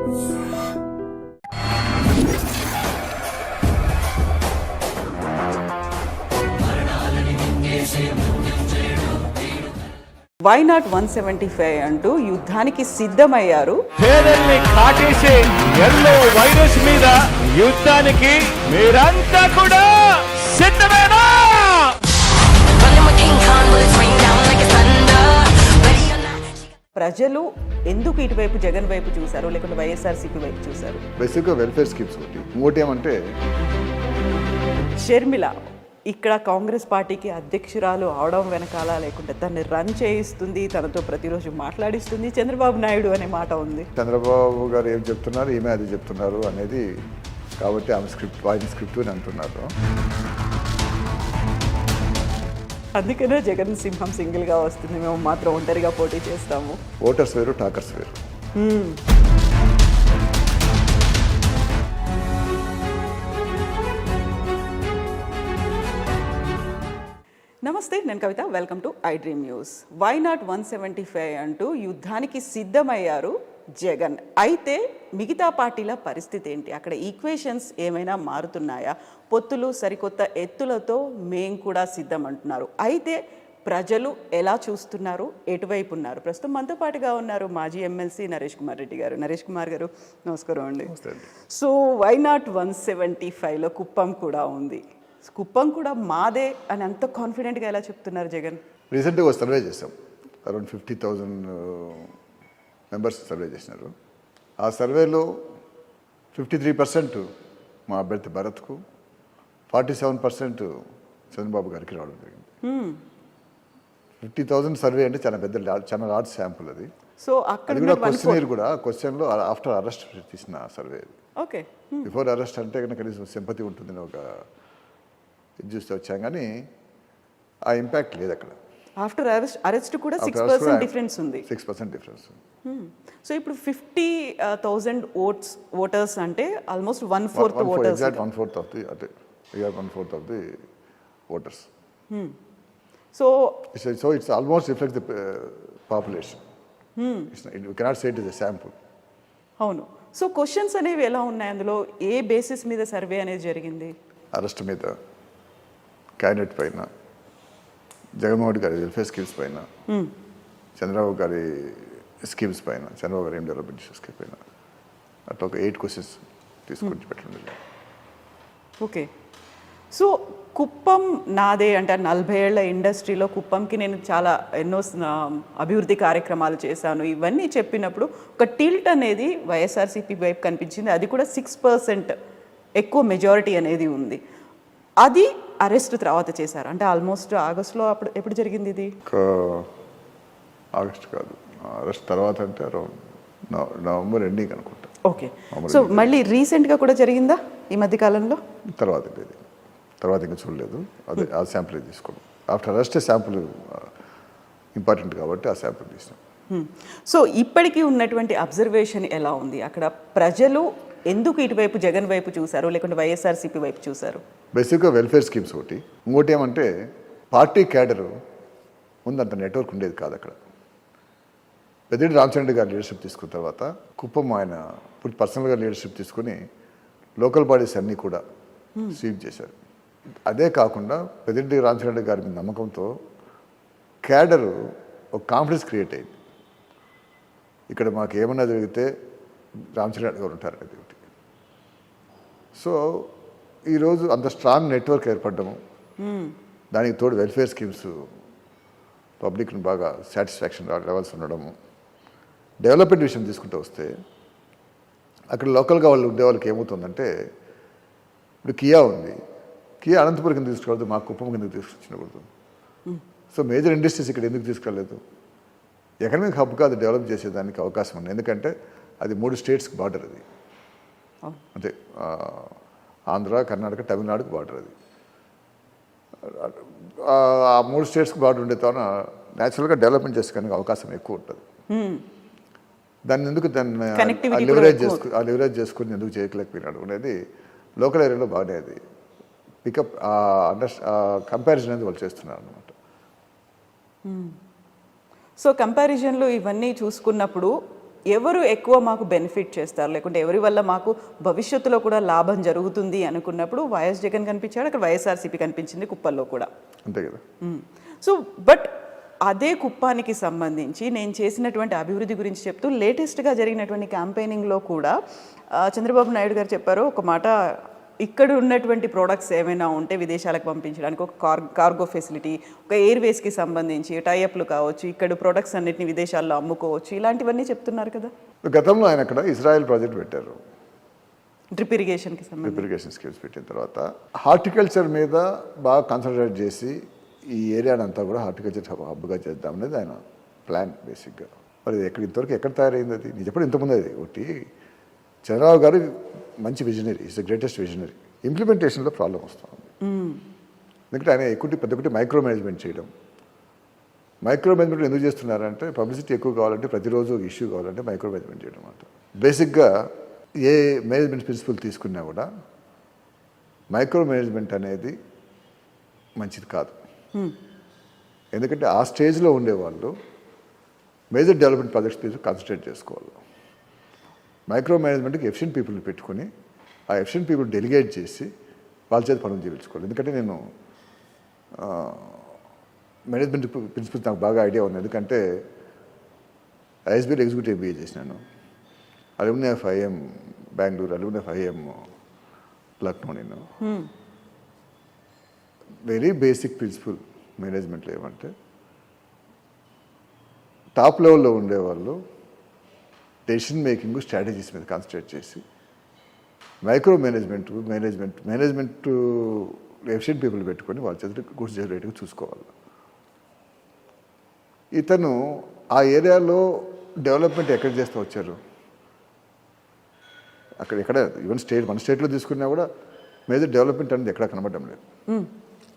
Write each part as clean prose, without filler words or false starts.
Why not 175 అంటూ యుద్ధానికి సిద్ధమయ్యారు. పేదల్ని కాటేసే ఎల్లో వైరస్ మీద యుద్ధానికి మీరంతా కూడా సిద్ధమేనా? ప్రజలు ఎందుకు ఇటువైపు జగన్ వైపు చూశారు, లేకుంటే వైఎస్ఆర్సీపీ వైపు చూశారు? బేసిక్గా వెల్ఫేర్ స్కీమ్స్ ఒకటి, ఇంకోటి ఏమంటే షర్మిల ఇక్కడ కాంగ్రెస్ పార్టీకి అధ్యక్షురాలు అవడం వెనకాల, లేకుంటే తనని రన్ చేయిస్తుంది, తనతో ప్రతిరోజు మాట్లాడిస్తుంది చంద్రబాబు నాయుడు అనే మాట ఉంది. చంద్రబాబు గారు ఏం చెప్తున్నారు, ఈమె అది చెప్తున్నారు అనేది, కాబట్టి ఆమె ఆయన స్క్రిప్ట్ అని అంటున్నారు. అందుకనే జగన్ సింహం సింగిల్గా వస్తుంది, మేము మాత్రం ఒంటరిగా పోటీ చేస్తాము. ఓటర్స్ వేరు, టాకర్స్ వేరు. నమస్తే, నేను Kavitha. Welcome to iDream news. Why not 175 అంటూ యుద్ధానికి సిద్ధమయ్యారు జగన్. అయితే మిగతా పార్టీల పరిస్థితి ఏంటి? అక్కడ ఈక్వేషన్స్ ఏమైనా మారుతున్నాయా? పొత్తులు సరికొత్త ఎత్తులతో మేం కూడా సిద్ధం అంటున్నారు. అయితే ప్రజలు ఎలా చూస్తున్నారు, ఎటువైపు ఉన్నారు? ప్రస్తుతం మనతో పాటుగా ఉన్నారు మాజీ ఎమ్మెల్సీ నరేష్ కుమార్ రెడ్డి గారు. నరేష్ కుమార్ గారు నమస్కారం అండి. సో వై నాట్ 175లో కుప్పం కూడా ఉంది. కుప్పం కూడా మాదే అని అంత కాన్ఫిడెంట్గా ఎలా చెప్తున్నారు జగన్? రీసెంట్గా ఒక సర్వే చేసాం, అరౌండ్ 50,000 మెంబర్స్ సర్వే చేసినారు. ఆ సర్వేలో 53% మా అభ్యర్థి భరత్కు, 47% చంద్రబాబు గారికి రావడం జరిగింది. 50,000 సర్వే అంటే చాలా లార్జ్ శాంపుల్ అది. సో అక్కడ క్వశ్చన్లో ఆఫ్టర్ అరెస్ట్ తీసిన సర్వే అది. ఓకే, బిఫోర్ అరెస్ట్ అంటే కనుక కనీసం సింపతి ఉంటుందని ఒక ఇది చూస్తే వచ్చాం, కానీ ఆ ఇంపాక్ట్ లేదు అక్కడ. ఆఫ్టర్ అరెస్ట్ కూడా 6% డిఫరెన్స్ ఉంది. 6% డిఫరెన్స్. సో ఇప్పుడు 50,000 ఓటర్స్ అంటే almost 1/4 voters. 1/4 of the voters. So it's almost reflect the population. You cannot say it is a sample. అవును. సో క్వశ్చన్స్ అనేవి ఎలా ఉన్నాయి అందులో? ఏ బేసిస్ మీద సర్వే అనేది జరిగింది? అరెస్ట్ మీద, క్యాండిడేట్ పైన, జగన్మోహన్ రెడ్డి గారి వెల్ఫేర్ స్కీమ్స్ పైన, చంద్రబాబు గారి స్కీమ్స్ పైన, చంద్రబాబు గారు ఏం డెవలప్మెంట్ స్కీమ్ పైన, అట్లా ఒక 8 క్వశ్చన్స్ తీసుకొని పెట్టండి. ఓకే. సో కుప్పం నాదే అంటే 40 ఏళ్ల ఇండస్ట్రీలో కుప్పంకి నేను చాలా ఎన్నో అభివృద్ధి కార్యక్రమాలు చేశాను ఇవన్నీ చెప్పినప్పుడు ఒక టిల్ట్ అనేది వైఎస్ఆర్సీపీ వైపు కనిపించింది. అది కూడా 6% ఎక్కువ మెజారిటీ అనేది ఉంది. అది అరెస్ట్ తర్వాత చేశారు అంటే ఆల్మోస్ట్ ఆగస్టులో. అప్పుడు ఎప్పుడు జరిగింది ఇది? ఆగస్ట్ కాదు, అరెస్ట్ తర్వాత అంటే నవంబర్ ఎండింగ్ అనుకుంటా. ఓకే. సో మళ్ళీ రీసెంట్గా కూడా జరిగిందా ఈ మధ్య కాలంలో? తర్వాత ఇంకా చూడలేదు. అదే ఆ శాంపుల్ తీసుకోవడం. ఆఫ్టర్ అరెస్ట్ శాంపుల్ ఇంపార్టెంట్ కాబట్టి ఆ శాంపుల్ తీసినాం. సో ఇప్పటికీ ఉన్నటువంటి అబ్జర్వేషన్ ఎలా ఉంది? అక్కడ ప్రజలు ఎందుకు ఇటువైపు జగన్ వైపు చూశారు, లేకుంటే వైఎస్ఆర్సీపీ వైపు చూశారు? బేసిక్గా వెల్ఫేర్ స్కీమ్స్ ఒకటి, ఇంకోటి ఏమంటే పార్టీ క్యాడరు ముందు అంత నెట్వర్క్ ఉండేది కాదు అక్కడ. పెద్దిరెడ్డి రామచంద్ర గారు లీడర్షిప్ తీసుకున్న తర్వాత కుప్పం ఆయన పర్సనల్గా లీడర్షిప్ తీసుకుని లోకల్ బాడీస్ అన్నీ కూడా స్వీప్ చేశారు. అదే కాకుండా పెద్దిరెడ్డి రామచంద్ర గారి మీద నమ్మకంతో క్యాడరు ఒక కాన్ఫిడెన్స్ క్రియేట్ అయింది. ఇక్కడ మాకు ఏమన్నా జరిగితే రామచంద్ర గారు ఉంటారనేది ఒకటి. సో ఈరోజు అంత స్ట్రాంగ్ నెట్వర్క్ ఏర్పడము, దానికి తోడు వెల్ఫేర్ స్కీమ్స్ పబ్లిక్ని బాగా సాటిస్ఫాక్షన్ లెవెల్స్ ఉండడము, డెవలప్మెంట్ విషయం తీసుకుంటూ వస్తే అక్కడ లోకల్గా వాళ్ళు ఉండే వాళ్ళకి ఏమవుతుందంటే, ఇప్పుడు కియా ఉంది, కియా అనంతపురం కింద తీసుకురావద్దు, మా కుప్పం కింద తీసుకొచ్చినకూడదు. సో మేజర్ ఇండస్ట్రీస్ ఇక్కడ ఎందుకు తీసుకెళ్ళలేదు? ఎకనామిక్ హబ్ కాదు డెవలప్ చేసేదానికి అవకాశం ఉంది. ఎందుకంటే అది 3 స్టేట్స్కి బార్డర్, అది అంటే ఆంధ్ర, కర్ణాటక, తమిళనాడుకి బార్డర్. అది ఆ 3 స్టేట్స్కి బార్డర్ ఉండే తోన న్యాచురల్గా డెవలప్మెంట్ చేసుకోవడానికి అవకాశం ఎక్కువ ఉంటుంది. దాన్ని లివరేజ్ చేసుకుని ఎందుకు చేయలేకపోయినాడు అనేది లోకల్ ఏరియాలో బాగానే అది పికప్ కంపారిజన్ అనేది వాళ్ళు చేస్తున్నారు అనమాట. సో కంపారిజన్లో ఇవన్నీ చూసుకున్నప్పుడు ఎవరు ఎక్కువ మాకు బెనిఫిట్ చేస్తారు, లేకుంటే ఎవరి వల్ల మాకు భవిష్యత్తులో కూడా లాభం జరుగుతుంది అనుకున్నప్పుడు వైఎస్ జగన్ కనిపించాడు, అక్కడ వైఎస్ఆర్సీపీ కనిపించింది కుప్పల్లో కూడా. అంతే కదా. సో బట్ అదే కుప్పానికి సంబంధించి నేను చేసినటువంటి అభివృద్ధి గురించి చెప్తూ లేటెస్ట్గా జరిగినటువంటి క్యాంపెయినింగ్లో కూడా చంద్రబాబు నాయుడు గారు చెప్పారు ఒక మాట, ఇక్కడ ఉన్నటువంటి ప్రోడక్ట్స్ ఏమైనా ఉంటే విదేశాలకు పంపించడానికి ఒక కార్గో ఫెసిలిటీ, ఒక ఎయిర్వేస్కి సంబంధించి టైఅప్లు కావచ్చు, ఇక్కడ ప్రోడక్ట్స్ అన్నిటిని విదేశాల్లో అమ్ముకోవచ్చు, ఇలాంటివన్నీ చెప్తున్నారు కదా. గతంలో ఆయన అక్కడ ఇజ్రాయెల్ ప్రాజెక్ట్ పెట్టారు, డ్రిప్ ఇరిగేషన్కి సంబంధించి డ్రిప్ ఇరిగేషన్ స్కీమ్స్ పెట్టిన తర్వాత హార్టికల్చర్ మీద బాగా కాన్సన్ట్రేట్ చేసి ఈ ఏరియాని అంతా కూడా హార్టికల్చర్ హబ్గా చేద్దాం అనేది ఆయన ప్లాన్ బేసిక్గా. మరి ఇంతవరకు ఎక్కడ తయారైంది అది? నేను చెప్పడం ఇంతకుముందు అది ఒకటి. చంద్రబాబు గారు మంచి visionary, is the greatest visionary. ఇంప్లిమెంటేషన్లో ప్రాబ్లం వస్తుంది. ఎందుకంటే ఆయన పెద్ద మైక్రో మేనేజ్మెంట్ చేయడం. మైక్రో మేనేజ్మెంట్ ఎందుకు చేస్తున్నారంటే పబ్లిసిటీ ఎక్కువ కావాలంటే, ప్రతిరోజు ఒక ఇష్యూ కావాలంటే మైక్రో మేనేజ్మెంట్ చేయడం అనమాట. బేసిక్గా ఏ మేనేజ్మెంట్ ప్రిన్సిపల్ తీసుకున్నా కూడా మైక్రో మేనేజ్మెంట్ అనేది మంచిది కాదు. ఎందుకంటే ఆ స్టేజ్లో ఉండేవాళ్ళు మేజర్ డెవలప్మెంట్ ప్రాజెక్ట్స్ మీద కాన్సన్ట్రేట్ చేసుకోవాలి. మైక్రో మేనేజ్మెంట్కి ఎఫిషియెంట్ పీపుల్ని పెట్టుకుని ఆ ఎఫిషియెంట్ పీపుల్ డెలిగేట్ చేసి వాళ్ళ చేత పనులు చేయించుకోవాలి. ఎందుకంటే నేను మేనేజ్మెంట్ ప్రిన్సిపల్స్ నాకు బాగా ఐడియా ఉంది. ఎందుకంటే ఐఎస్బీలో ఎగ్జిక్యూటివ్ ఎంబీఏ చేసినాను. Aluminium of IM Bengaluru, aluminium of IM Lucknow. నేను వెరీ బేసిక్ ప్రిన్సిపల్ మేనేజ్మెంట్లో ఏమంటే టాప్ లెవెల్లో ఉండేవాళ్ళు డెసిషన్ మేకింగ్ స్ట్రాటజీస్ మీద కాన్సన్ట్రేట్ చేసి మైక్రో మేనేజ్మెంట్ ఎఫిషియెంట్ పీపుల్ పెట్టుకొని వాళ్ళ చేత గుడ్స్ రేటుగా చూసుకోవాలి. ఇతను ఆ ఏరియాలో డెవలప్మెంట్ ఎక్కడ చేస్తూ వచ్చారు? ఎక్కడ ఈవెన్ మన స్టేట్లో తీసుకున్నా కూడా మేజర్ డెవలప్మెంట్ అనేది ఎక్కడ కనబడడం లేదు.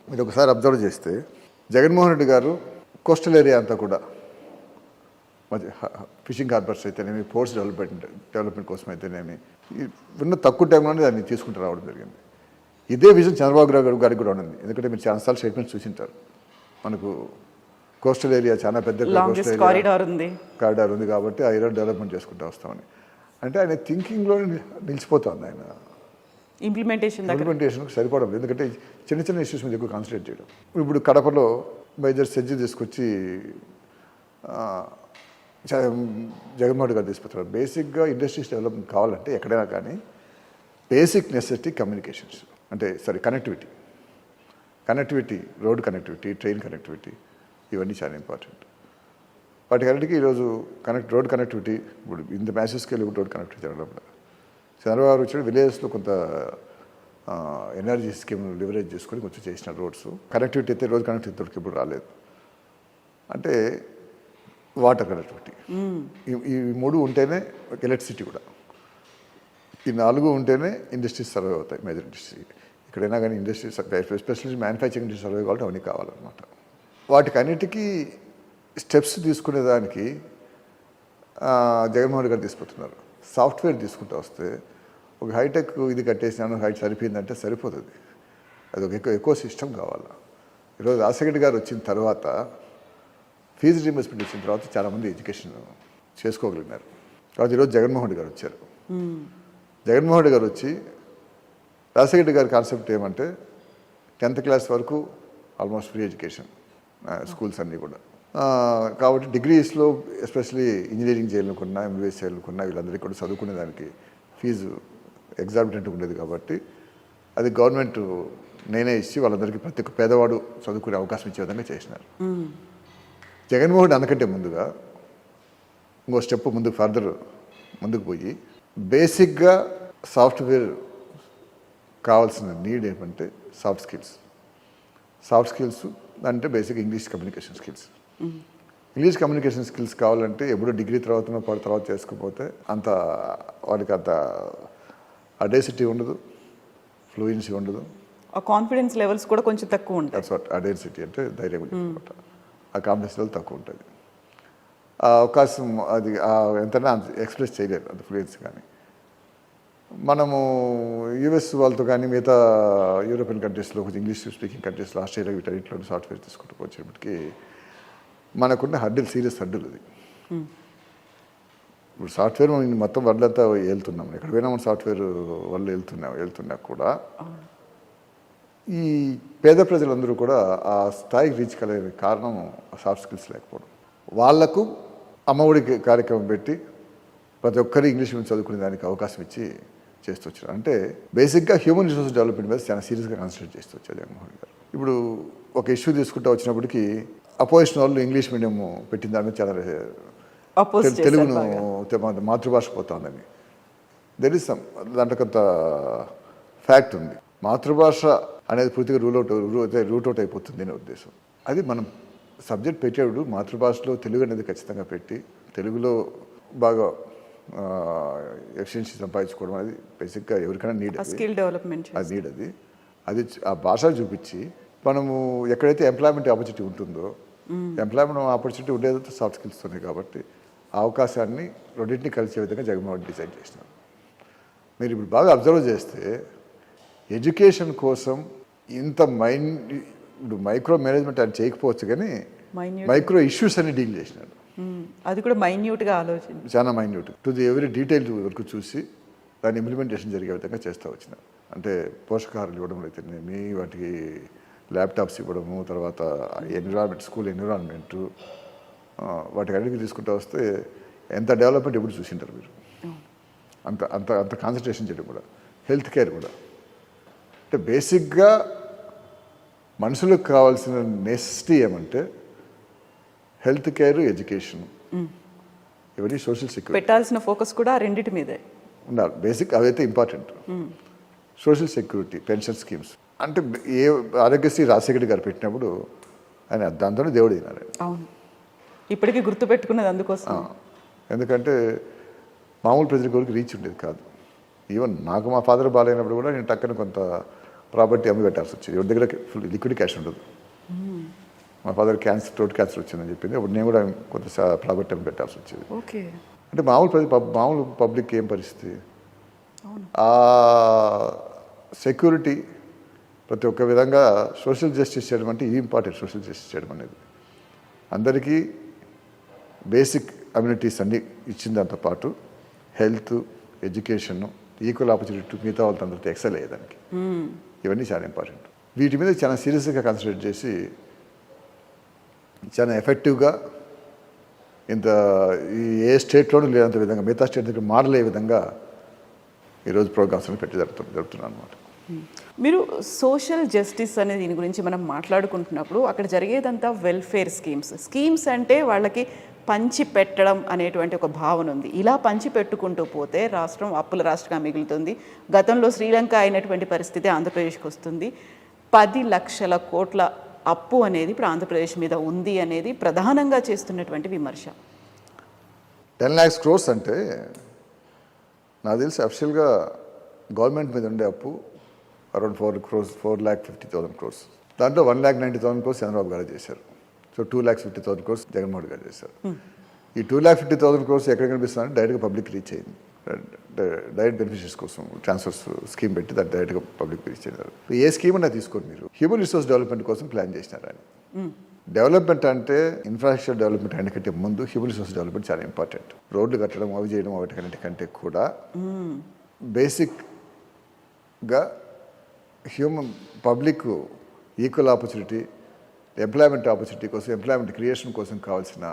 మీరు ఒకసారి అబ్జర్వ్ చేస్తే జగన్మోహన్ రెడ్డి గారు కోస్టల్ ఏరియా అంతా కూడా ఫిషింగ్ హార్బర్స్ అయితేనేమి, పోర్ట్స్ డెవలప్మెంట్ కోసం అయితేనేమి ఉన్న తక్కువ టైంలోనే దాన్ని తీసుకుంటూ రావడం జరిగింది. ఇదే విజన్ చంద్రబాబు గారికి కూడా ఉంది. ఎందుకంటే మీరు చాలాసార్లు స్టేట్మెంట్స్ చూసింటారు. మనకు కోస్టల్ ఏరియా చాలా పెద్ద కారిడార్ ఉంది కాబట్టి ఆ ఏరియా డెవలప్మెంట్ చేసుకుంటూ వస్తామని. అంటే ఆయన థింకింగ్లో నిలిచిపోతుంది. ఆయన ఇంప్లిమెంటేషన్కి సరిపోవడం. ఎందుకంటే చిన్న చిన్న ఇష్యూస్ మీద ఎక్కువ కాన్సన్ట్రేట్ చేయడం. ఇప్పుడు కడపలో మేజర్ సెడ్జి తీసుకొచ్చి జగన్మోహన్ రెడ్డి గారు తీసుకొచ్చారు. బేసిక్గా ఇండస్ట్రీస్ డెవలప్మెంట్ కావాలంటే ఎక్కడైనా కానీ బేసిక్ నెసెసిటీ కమ్యూనికేషన్స్, అంటే connectivity, road connectivity, train connectivity, ఇవన్నీ చాలా ఇంపార్టెంట్. వాటికన్నిటికీ ఈరోజు రోడ్ కనెక్టివిటీ ఇప్పుడు ఇంత మ్యాసివ్ స్కేల్ రోడ్ కనెక్టివిటీ జరగడం. చంద్రబాబు వచ్చి విలేజెస్లో కొంత ఎనర్జీ స్కీమ్ లివరేజ్ చేసుకొని కొంచెం చేసిన రోడ్స్ కనెక్టివిటీ అయితే రోడ్ కనెక్టివిటీ తోటికి ఇప్పుడు రాలేదు. అంటే వాటర్ కనెక్టివిటీ, ఈ 3 ఉంటేనే ఎలక్ట్రిసిటీ కూడా, ఈ 4 ఉంటేనే ఇండస్ట్రీస్ సర్వే అవుతాయి. మేజర్ ఇండస్ట్రీ ఎక్కడైనా కానీ industries especially manufacturing industry survey కావాలంటే అవన్నీ కావాలన్నమాట. వాటికి అన్నిటికీ స్టెప్స్ తీసుకునేదానికి జగన్మోహన్ రెడ్డి గారు తీసుకుంటున్నారు. సాఫ్ట్వేర్ తీసుకుంటూ వస్తే ఒక హైటెక్ ఇది కట్టేసినాను, హైట్ సరిపోయిందంటే సరిపోతుంది. అది ఒక ఎక్కువ సిస్టమ్ కావాలి. ఈరోజు రాజశేఖర్ గారు వచ్చిన తర్వాత ఫీజు రీయింబర్స్మెంట్ ఇచ్చిన తర్వాత చాలామంది ఎడ్యుకేషన్ చేసుకోగలిగినారు. కాబట్టి ఈరోజు జగన్మోహన్ రెడ్డి గారు వచ్చారు. జగన్మోహన్ రెడ్డి గారు వచ్చి రాజశేఖర్ గారి కాన్సెప్ట్ ఏమంటే 10th క్లాస్ వరకు ఆల్మోస్ట్ ఫ్రీ ఎడ్యుకేషన్ స్కూల్స్ అన్నీ కూడా. కాబట్టి డిగ్రీస్లో ఎస్పెషలీ ఇంజనీరింగ్ చేయాలనుకున్నా, ఎంబీబీఎస్ చేయాలనుకున్నా వీళ్ళందరికీ కూడా చదువుకునే దానికి ఫీజు ఎగ్జార్బిటెంట్ ఉండేది. కాబట్టి అది గవర్నమెంట్ నేనే ఇచ్చి వాళ్ళందరికీ ప్రతి ఒక్క పేదవాడు చదువుకునే అవకాశం ఇచ్చే విధంగా చేసినారు. జగన్మోహన్ రెడ్డి అనకంటే ముందుగా ఇంకో స్టెప్ ముందుకు పోయి బేసిక్గా సాఫ్ట్వేర్ కావాల్సిన నీడ్ ఏమంటే సాఫ్ట్ స్కిల్స్ అంటే basic English communication skills. English communication skills కావాలంటే ఎప్పుడో డిగ్రీ తర్వాత చేసుకోకపోతే వాడికి అంత అడేసిటీ ఉండదు, ఫ్లూయెన్సీ ఉండదు, కాన్ఫిడెన్స్ లెవెల్స్ కూడా కొంచెం తక్కువ ఉంటాయి. అడేసిటీ అంటే ధైర్యం అనమాట. ఆ కాన్ఫిడెన్స్ లెవెల్ తక్కువ ఉంటుంది. ఆ అవకాశం అది ఎంతైనా ఎక్స్ప్రెస్ చేయలేరు అంత ఫ్లూయెన్సీ. కానీ మనము యూఎస్ వాళ్ళతో కానీ మిగతా యూరోపియన్ కంట్రీస్లో కొంచెం ఇంగ్లీష్ స్పీకింగ్ కంట్రీస్లో ఆస్ట్రేలియా వీటన్నిటిలో సాఫ్ట్వేర్ తీసుకుంటూ వచ్చేప్పటికి మనకున్న సీరియస్ హడ్డులు అది. ఇప్పుడు సాఫ్ట్వేర్ మనం మొత్తం వరల్డ్ అంతా వెళ్తున్నాం, ఎక్కడ పోయినా మనం సాఫ్ట్వేర్ వల్ల వెళ్తున్నా కూడా ఈ పేద ప్రజలందరూ కూడా ఆ స్థాయికి రీచ్ కలిగే కారణం సాఫ్ట్ స్కిల్స్ లేకపోవడం. వాళ్లకు అమ్మఒడి కార్యక్రమం పెట్టి ప్రతి ఒక్కరు ఇంగ్లీష్ మీడియం చదువుకునే దానికి అవకాశం ఇచ్చి చేస్తూ వచ్చారు. అంటే బేసిక్గా హ్యూమన్ రిసోర్స్ డెవలప్మెంట్ మీద చాలా సీరియస్గా కాన్సన్ట్రేట్ చేస్తూ వచ్చారు జగన్మోహన్ గారు. ఇప్పుడు ఒక ఇష్యూ తీసుకుంటూ వచ్చినప్పటికీ అపోజిషన్ వాళ్ళు ఇంగ్లీష్ మీడియం పెట్టిన దాని మీద చాలా తెలుగును మాతృభాష పోతుందని దెర్ ఇస్ సమ్ దాంట్లో కొంత ఫ్యాక్ట్ ఉంది. మాతృభాష అనేది పూర్తిగా రూట్ అవుట్ అయిపోతుంది అనే ఉద్దేశం. అది మనం సబ్జెక్ట్ పెట్టేప్పుడు మాతృభాషలో తెలుగు అనేది ఖచ్చితంగా పెట్టి తెలుగులో బాగా ఎఫిషియన్సీ సంపాదించుకోవడం అనేది బేసిక్గా ఎవరికైనా నీడ్, స్కిల్ డెవలప్మెంట్ అది నీడ్. అది ఆ భాష చూపించి మనము ఎక్కడైతే ఎంప్లాయ్మెంట్ ఆపర్చునిటీ ఉంటుందో, ఎంప్లాయ్మెంట్ ఆపర్చునిటీ ఉండేది సాఫ్ట్ స్కిల్స్తోనే. కాబట్టి ఆ అవకాశాన్ని రెండింటిని కలిసే విధంగా జగన్మోహన్ డిజైన్ చేసినారు. మీరు ఇప్పుడు బాగా అబ్జర్వ్ చేస్తే ఎడ్యుకేషన్ కోసం ఇంత ఇప్పుడు మైక్రో మేనేజ్మెంట్ అని చేయకపోవచ్చు, కానీ మైక్రో ఇష్యూస్ అని డీల్ చేసినాడు. అది కూడా మైన్యూట్గా ఆలోచన, చాలా minute to the every detail వరకు చూసి దాని ఇంప్లిమెంటేషన్ జరిగే విధంగా చేస్తూ వచ్చినారు. అంటే పోషకాహారాలు ఇవ్వడం అయితేనేమి, వాటికి ల్యాప్టాప్స్ ఇవ్వడము, తర్వాత ఎన్విరాన్మెంట్, స్కూల్ ఎన్విరాన్మెంట్, వాటికి అన్నిటికీ తీసుకుంటూ వస్తే ఎంత డెవలప్మెంట్ ఎప్పుడు చూసింటారు మీరు. అంత అంత అంత కాన్సన్ట్రేషన్ చేయడం కూడా. హెల్త్ కేర్ కూడా అంటే బేసిక్గా మనుషులకు కావాల్సిన నెసెసిటీ ఏమంటే హెల్త్ కేర్, ఎడ్యుకేషన్, ఇవన్నీ సోషల్ సెక్యూరిటీ. పెట్టాల్సిన ఫోకస్ కూడా రెండింటి మీదే ఉండాలి. బేసిక్ అవైతే important. Social security, pension schemes అంటే ఏ ఆరోగ్యశ్రీ రాజశేఖర్ గారు పెట్టినప్పుడు ఆయన దాంతోనే దేవుడు తినారు. అవును, ఇప్పటికీ గుర్తుపెట్టుకున్నది అందుకోసం. ఎందుకంటే మామూలు ప్రజల కొరకు రీచ్ ఉండేది కాదు. ఈవెన్ నాకు మా ఫాదర్ బాగాలేనప్పుడు కూడా నేను టక్కన కొంత ప్రాపర్టీ అమ్మి పెట్టాల్సి వచ్చేది. ఎవరి దగ్గర ఫుల్ లిక్విడ్ క్యాష్ ఉండదు. మా ఫాదర్ థ్రోట్ క్యాన్సర్ వచ్చిందని చెప్పింది. అప్పుడు నేను కూడా కొంత ప్రాపర్టీ అమ్మి పెట్టాల్సి వచ్చేది. ఓకే, అంటే మామూలు పబ్లిక్ ఏం పరిస్థితి, ఆ సెక్యూరిటీ ప్రతి ఒక్క విధంగా సోషల్ జస్టిస్ చేయడం అంటే ఇది ఇంపార్టెంట్. సోషల్ జస్టిస్ చేయడం అనేది అందరికీ బేసిక్ అమ్యూనిటీస్ అన్నీ ఇచ్చిన దాంతో పాటు హెల్త్, ఎడ్యుకేషన్, ఈక్వల్ ఆపర్చునిటీ మిగతా వాళ్ళతో అందరితో ఎక్సెల్ అయ్యేదానికి ఇవన్నీ చాలా ఇంపార్టెంట్. వీటి మీద చాలా సీరియస్గా కాన్సన్ట్రేట్ చేసి చాలా ఎఫెక్టివ్గా ఏ స్టేట్లోనూ లేనంత విధంగా మిగతా స్టేట్ దగ్గర మోడల్ అయ్యే విధంగా ఈరోజు ప్రోగ్రామ్స్ పెట్టి జరుపుతున్నాను అనమాట. మీరు సోషల్ జస్టిస్ అనే దీని గురించి మనం మాట్లాడుకుంటున్నప్పుడు అక్కడ జరిగేదంతా వెల్ఫేర్ స్కీమ్స్ అంటే వాళ్ళకి పంచి పెట్టడం అనేటువంటి ఒక భావన ఉంది. ఇలా పంచి పెట్టుకుంటూ పోతే రాష్ట్రం అప్పుల రాష్ట్రంగా మిగులుతుంది. గతంలో శ్రీలంక అయినటువంటి పరిస్థితి ఆంధ్రప్రదేశ్కి వస్తుంది. 10 లక్షల కోట్ల అప్పు అనేది ఇప్పుడు ఆంధ్రప్రదేశ్ మీద ఉంది అనేది ప్రధానంగా చేస్తున్నటువంటి విమర్శ. 10 lakhs crores అంటే నాకు తెలిసి అఫిషియల్గా గవర్నమెంట్ మీద ఉండే అప్పు అరౌండ్ 4,50,000 crores. దాంట్లో 1,90,000 crores చంద్రబాబు గారు చేశారు. సో 2,50,000 crores జగన్మోహన్ గారు చేశారు. ఈ 2,50,000 crores ఎక్కడ కనిపిస్తుందంటే డైరెక్ట్గా పబ్లిక్ రీచ్ అయింది. డైరెక్ట్ బెనిఫిషరీస్ కోసం ట్రాన్స్ఫర్స్ స్కీమ్ పెట్టి దాన్ని డైరెక్ట్గా పబ్లిక్ రీచ్ అయ్యారు. ఏ స్కీమ్ అన్నా తీసుకోండి, మీరు హ్యూమన్ రిసోర్స్ డెవలప్మెంట్ కోసం ప్లాన్ చేసినారు అని. డెవలప్మెంట్ అంటే ఇన్ఫ్రాస్ట్రక్చర్ డెవలప్మెంట్ అన్నికంటే ముందు హ్యూమన్ రిసోర్స్ డెవలప్మెంట్ చాలా ఇంపార్టెంట్. రోడ్లు కట్టడం, అవి చేయడం, వాటికంటే కూడా బేసిక్గా public equal opportunity, employment opportunity కోసం, ఎంప్లాయ్మెంట్ క్రియేషన్ కోసం కావాల్సిన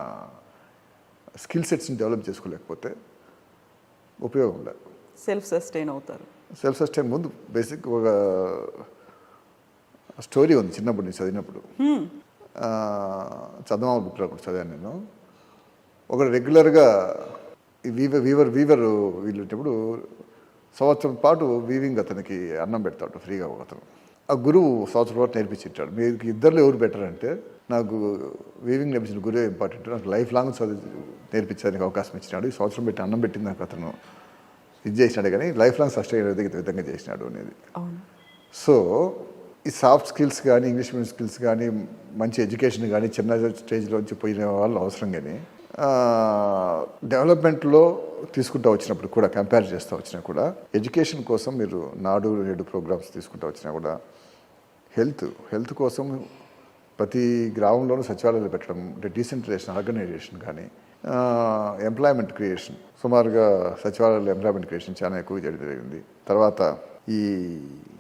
స్కిల్ సెట్స్ని డెవలప్ చేసుకోలేకపోతే ఉపయోగం లేదు. సెల్ఫ్ సస్టైన్ అవుతారు. సెల్ఫ్ సస్టైన్ ముందు బేసిక్ ఒక స్టోరీ ఉంది చిన్నప్పుడు నేను చదివినప్పుడు. చదవమా బుక్లో కూడా చదివాను నేను. ఒకడు రెగ్యులర్గా వీవర్ వీళ్ళేటప్పుడు సంవత్సరం పాటు వీవింగ్ అతనికి అన్నం పెడతాడు ఫ్రీగా. అతను ఆ గురువు సంవత్సరం పాటు నేర్పించింటాడు. మీకు ఇద్దరులో ఎవరు బెటర్ అంటే నాకు వీవింగ్ నేర్పించిన గురువే ఇంపార్టెంట్, నాకు లైఫ్ లాంగ్ చదువు నేర్పించడానికి అవకాశం ఇచ్చినాడు. ఈ సంవత్సరం పెట్టి అన్నం పెట్టింది నాకు అతను ఇది చేసినాడు, కానీ లైఫ్ లాంగ్ సస్టైన్ అయ్యే విధంగా చేసినాడు అనేది. సో ఈ సాఫ్ట్ స్కిల్స్ కానీ, ఇంగ్లీష్ మీడియం స్కిల్స్ కానీ, మంచి ఎడ్యుకేషన్ కానీ చిన్న స్టేజ్లోంచి పోయిన వాళ్ళు అవసరం. కానీ డెవలప్మెంట్లో తీసుకుంటూ వచ్చినప్పుడు కూడా, కంపేర్ చేస్తూ వచ్చినా కూడా, ఎడ్యుకేషన్ కోసం మీరు నాడు నేడు ప్రోగ్రామ్స్ తీసుకుంటూ వచ్చినా కూడా, హెల్త్ కోసం ప్రతి గ్రామంలోనూ సచివాలయాలు పెట్టడం, అంటే డీసెంట్రలైజేషన్ ఆర్గనైజేషన్ కానీ ఎంప్లాయ్మెంట్ క్రియేషన్, సుమారుగా సచివాలయాల్లో ఎంప్లాయ్మెంట్ క్రియేషన్ చాలా ఎక్కువ చేయడం జరిగింది. తర్వాత ఈ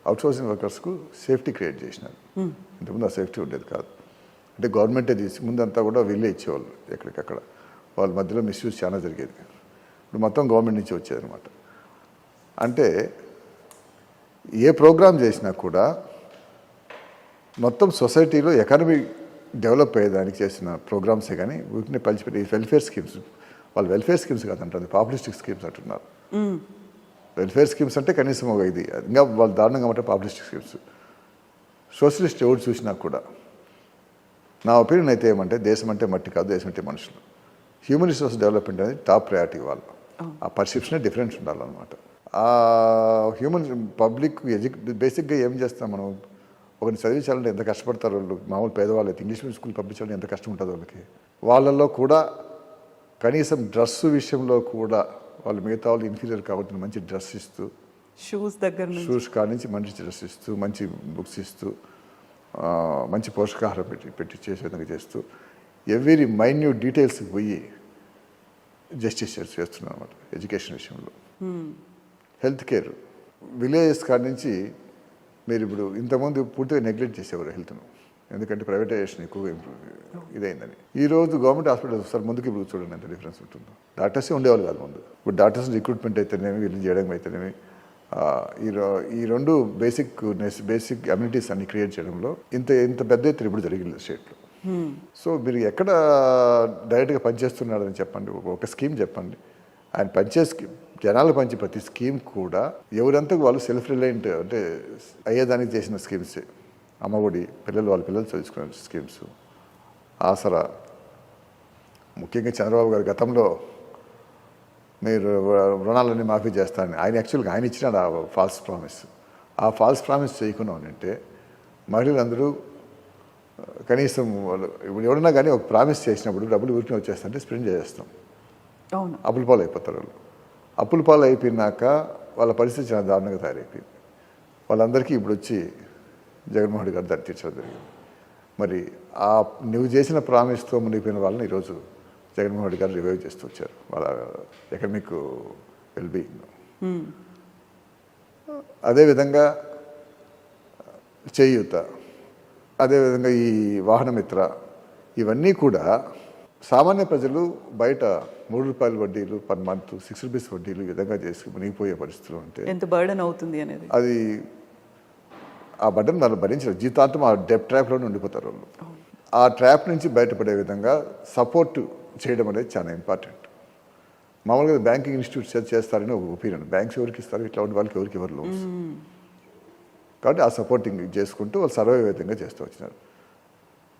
అవుట్సోర్సింగ్ వర్కర్స్కు సేఫ్టీ క్రియేట్ చేసినారు. ఇంతకుముందు ఆ సేఫ్టీ ఉండేది కాదు. అంటే గవర్నమెంటే తీసి ముందంతా కూడా వీళ్ళే ఇచ్చేవాళ్ళు ఎక్కడికక్కడ. వాళ్ళ మధ్యలో మిస్యూజ్ చాలా జరిగేది. ఇప్పుడు మొత్తం గవర్నమెంట్ నుంచి వచ్చేది అనమాట. అంటే ఏ ప్రోగ్రామ్ చేసినా కూడా మొత్తం సొసైటీలో ఎకానమీ డెవలప్ అయ్యేదానికి చేసిన ప్రోగ్రామ్సే కానీ వీటిని పంచిపెట్టి వెల్ఫేర్ స్కీమ్స్, వాళ్ళు వెల్ఫేర్ స్కీమ్స్ కాదంటారు, పాపులిస్టిక్ స్కీమ్స్ అంటున్నారు. వెల్ఫేర్ స్కీమ్స్ అంటే కనీసం ఒక ఇది, ఇంకా వాళ్ళు దారుణంగా అంటే పాపులిస్టిక్ స్కీమ్స్. సోషలిస్ట్ ఎవరు చూసినా కూడా నా ఒపీనియన్ అయితే ఏమంటే దేశం అంటే మట్టి కాదు, దేశం అంటే మనుషులు. హ్యూమన్ రిసోర్స్ డెవలప్మెంట్ అనేది టాప్ ప్రయారిటీ వాళ్ళు. ఆ పర్సెప్షనే డిఫరెన్స్ ఉండాలన్నమాట. ఆ హ్యూమన్ పబ్లిక్ బేసిక్గా ఏం చేస్తాం మనం, ఒకరిని చదివించాలంటే ఎంత కష్టపడతారు వాళ్ళు. మామూలు పేదవాళ్ళు అయితే ఇంగ్లీష్ మీడియం స్కూల్ పంపించాలంటే ఎంత కష్టం ఉంటుంది వాళ్ళకి. వాళ్ళల్లో కూడా కనీసం డ్రెస్ విషయంలో కూడా వాళ్ళు మిగతా వాళ్ళు ఇన్ఫీరియర్ కాబట్టి మంచి డ్రెస్ ఇస్తూ, షూస్ కాడి నుంచి మంచి డ్రెస్ ఇస్తూ, మంచి బుక్స్ ఇస్తూ, మంచి పోషకాహారం పెట్టి చేసే విధంగా చేస్తూ ఎవ్రీ మైన్యూట్ డీటెయిల్స్కి పోయి జస్టిస్ చేస్తున్నాను అనమాట. ఎడ్యుకేషన్ విషయంలో, హెల్త్ కేర్, విలేజెస్ కాడి నుంచి మీరు ఇప్పుడు ఇంతకుముందు పూర్తిగా నెగ్లెక్ట్ చేసేవారు హెల్త్ను, ఎందుకంటే ప్రైవేటైజేషన్ ఎక్కువగా ఇదైందని. ఈరోజు గవర్నమెంట్ హాస్పిటల్స్ వస్తారు, ముందుకి ఇప్పుడు చూడండి ఎంత డిఫరెన్స్ ఉంటుందో. డాక్టర్సే ఉండేవాళ్ళు కాదు ముందు. ఇప్పుడు డాక్టర్స్ రిక్రూట్మెంట్ అయితేనేమి, వీళ్ళు చేయడం అయితేనేమి, ఈ రెండు బేసిక్ అమ్యూనిటీస్ అన్ని క్రియేట్ చేయడంలో ఇంత పెద్ద ఎత్తున ఇప్పుడు జరిగింది స్టేట్లో. సో మీరు ఎక్కడ డైరెక్ట్గా పనిచేస్తున్నారని చెప్పండి, ఒక స్కీమ్ చెప్పండి. ఆయన పనిచే స్కీమ్, జనాలు పంచే ప్రతి స్కీమ్ కూడా ఎవరంతా వాళ్ళు సెల్ఫ్ రిలయంట్ అంటే అయ్యేదానికి చేసిన స్కీమ్సే. అమ్మఒడి, వాళ్ళ పిల్లలు చదువుకునే స్కీమ్స్, ఆసరా. ముఖ్యంగా చంద్రబాబు గారు గతంలో మీరు రుణాలన్నీ మాఫీ చేస్తారని యాక్చువల్గా ఆయన ఇచ్చినాడు ఆ ఫాల్స్ ప్రామిస్. ఆ ఫాల్స్ ప్రామిస్ చేయకుండా ఉంటే మహిళలందరూ కనీసం వాళ్ళు ఇప్పుడు ఎవరన్నా కానీ ఒక ప్రామిస్ చేసినప్పుడు డబ్బులు ఊరికి వచ్చేస్తుంటే స్పెండ్ చేసేస్తాం. అప్పుల పాలు అయిపోతారు వాళ్ళు. అప్పుల పాలు అయిపోయినాక వాళ్ళ పరిస్థితి చాలా దారుణంగా తయారైపోయింది. వాళ్ళందరికీ ఇప్పుడు వచ్చి జగన్మోహన్ రెడ్డి గారు దాన్ని తీర్చడం జరిగింది. మరి ఆ నువ్వు చేసిన ప్రామిస్తో మునిగిపోయిన వాళ్ళని ఈరోజు జగన్మోహన్ రెడ్డి గారు రివైవ్ చేస్తూ వచ్చారు వాళ్ళ ఎకనమిక్ వెల్బీయింగ్. అదేవిధంగా చేయూత, అదేవిధంగా ఈ వాహన మిత్ర, ఇవన్నీ కూడా సామాన్య ప్రజలు బయట ₹3 వడ్డీలు పర్ మంత్, ₹6 వడ్డీలు ఈ విధంగా చేసి మునిగిపోయే పరిస్థితులు ఉంటే ఎంత బర్డెన్ అవుతుంది అనేది, అది ఆ బర్డెన్ వాళ్ళు భరించారు. జీవితాంతం ఆ డెబ్ ట్రాప్లోనే ఉండిపోతారు వాళ్ళు. ఆ ట్రాప్ నుంచి బయటపడే విధంగా సపోర్ట్ చేయడం అనేది చాలా ఇంపార్టెంట్. మామూలుగా బ్యాంకింగ్ ఇన్స్టిట్యూట్స్ చేస్తారని ఒక ఒపీనియన్. బ్యాంక్స్ ఎవరికి ఇస్తారు, ఇట్లా ఉండే వాళ్ళకి ఎవరికి ఎవరు లోన్స్. కాబట్టి ఆ సపోర్టింగ్ చేసుకుంటూ వాళ్ళు సర్వే విధంగా చేస్తూ వచ్చినారు.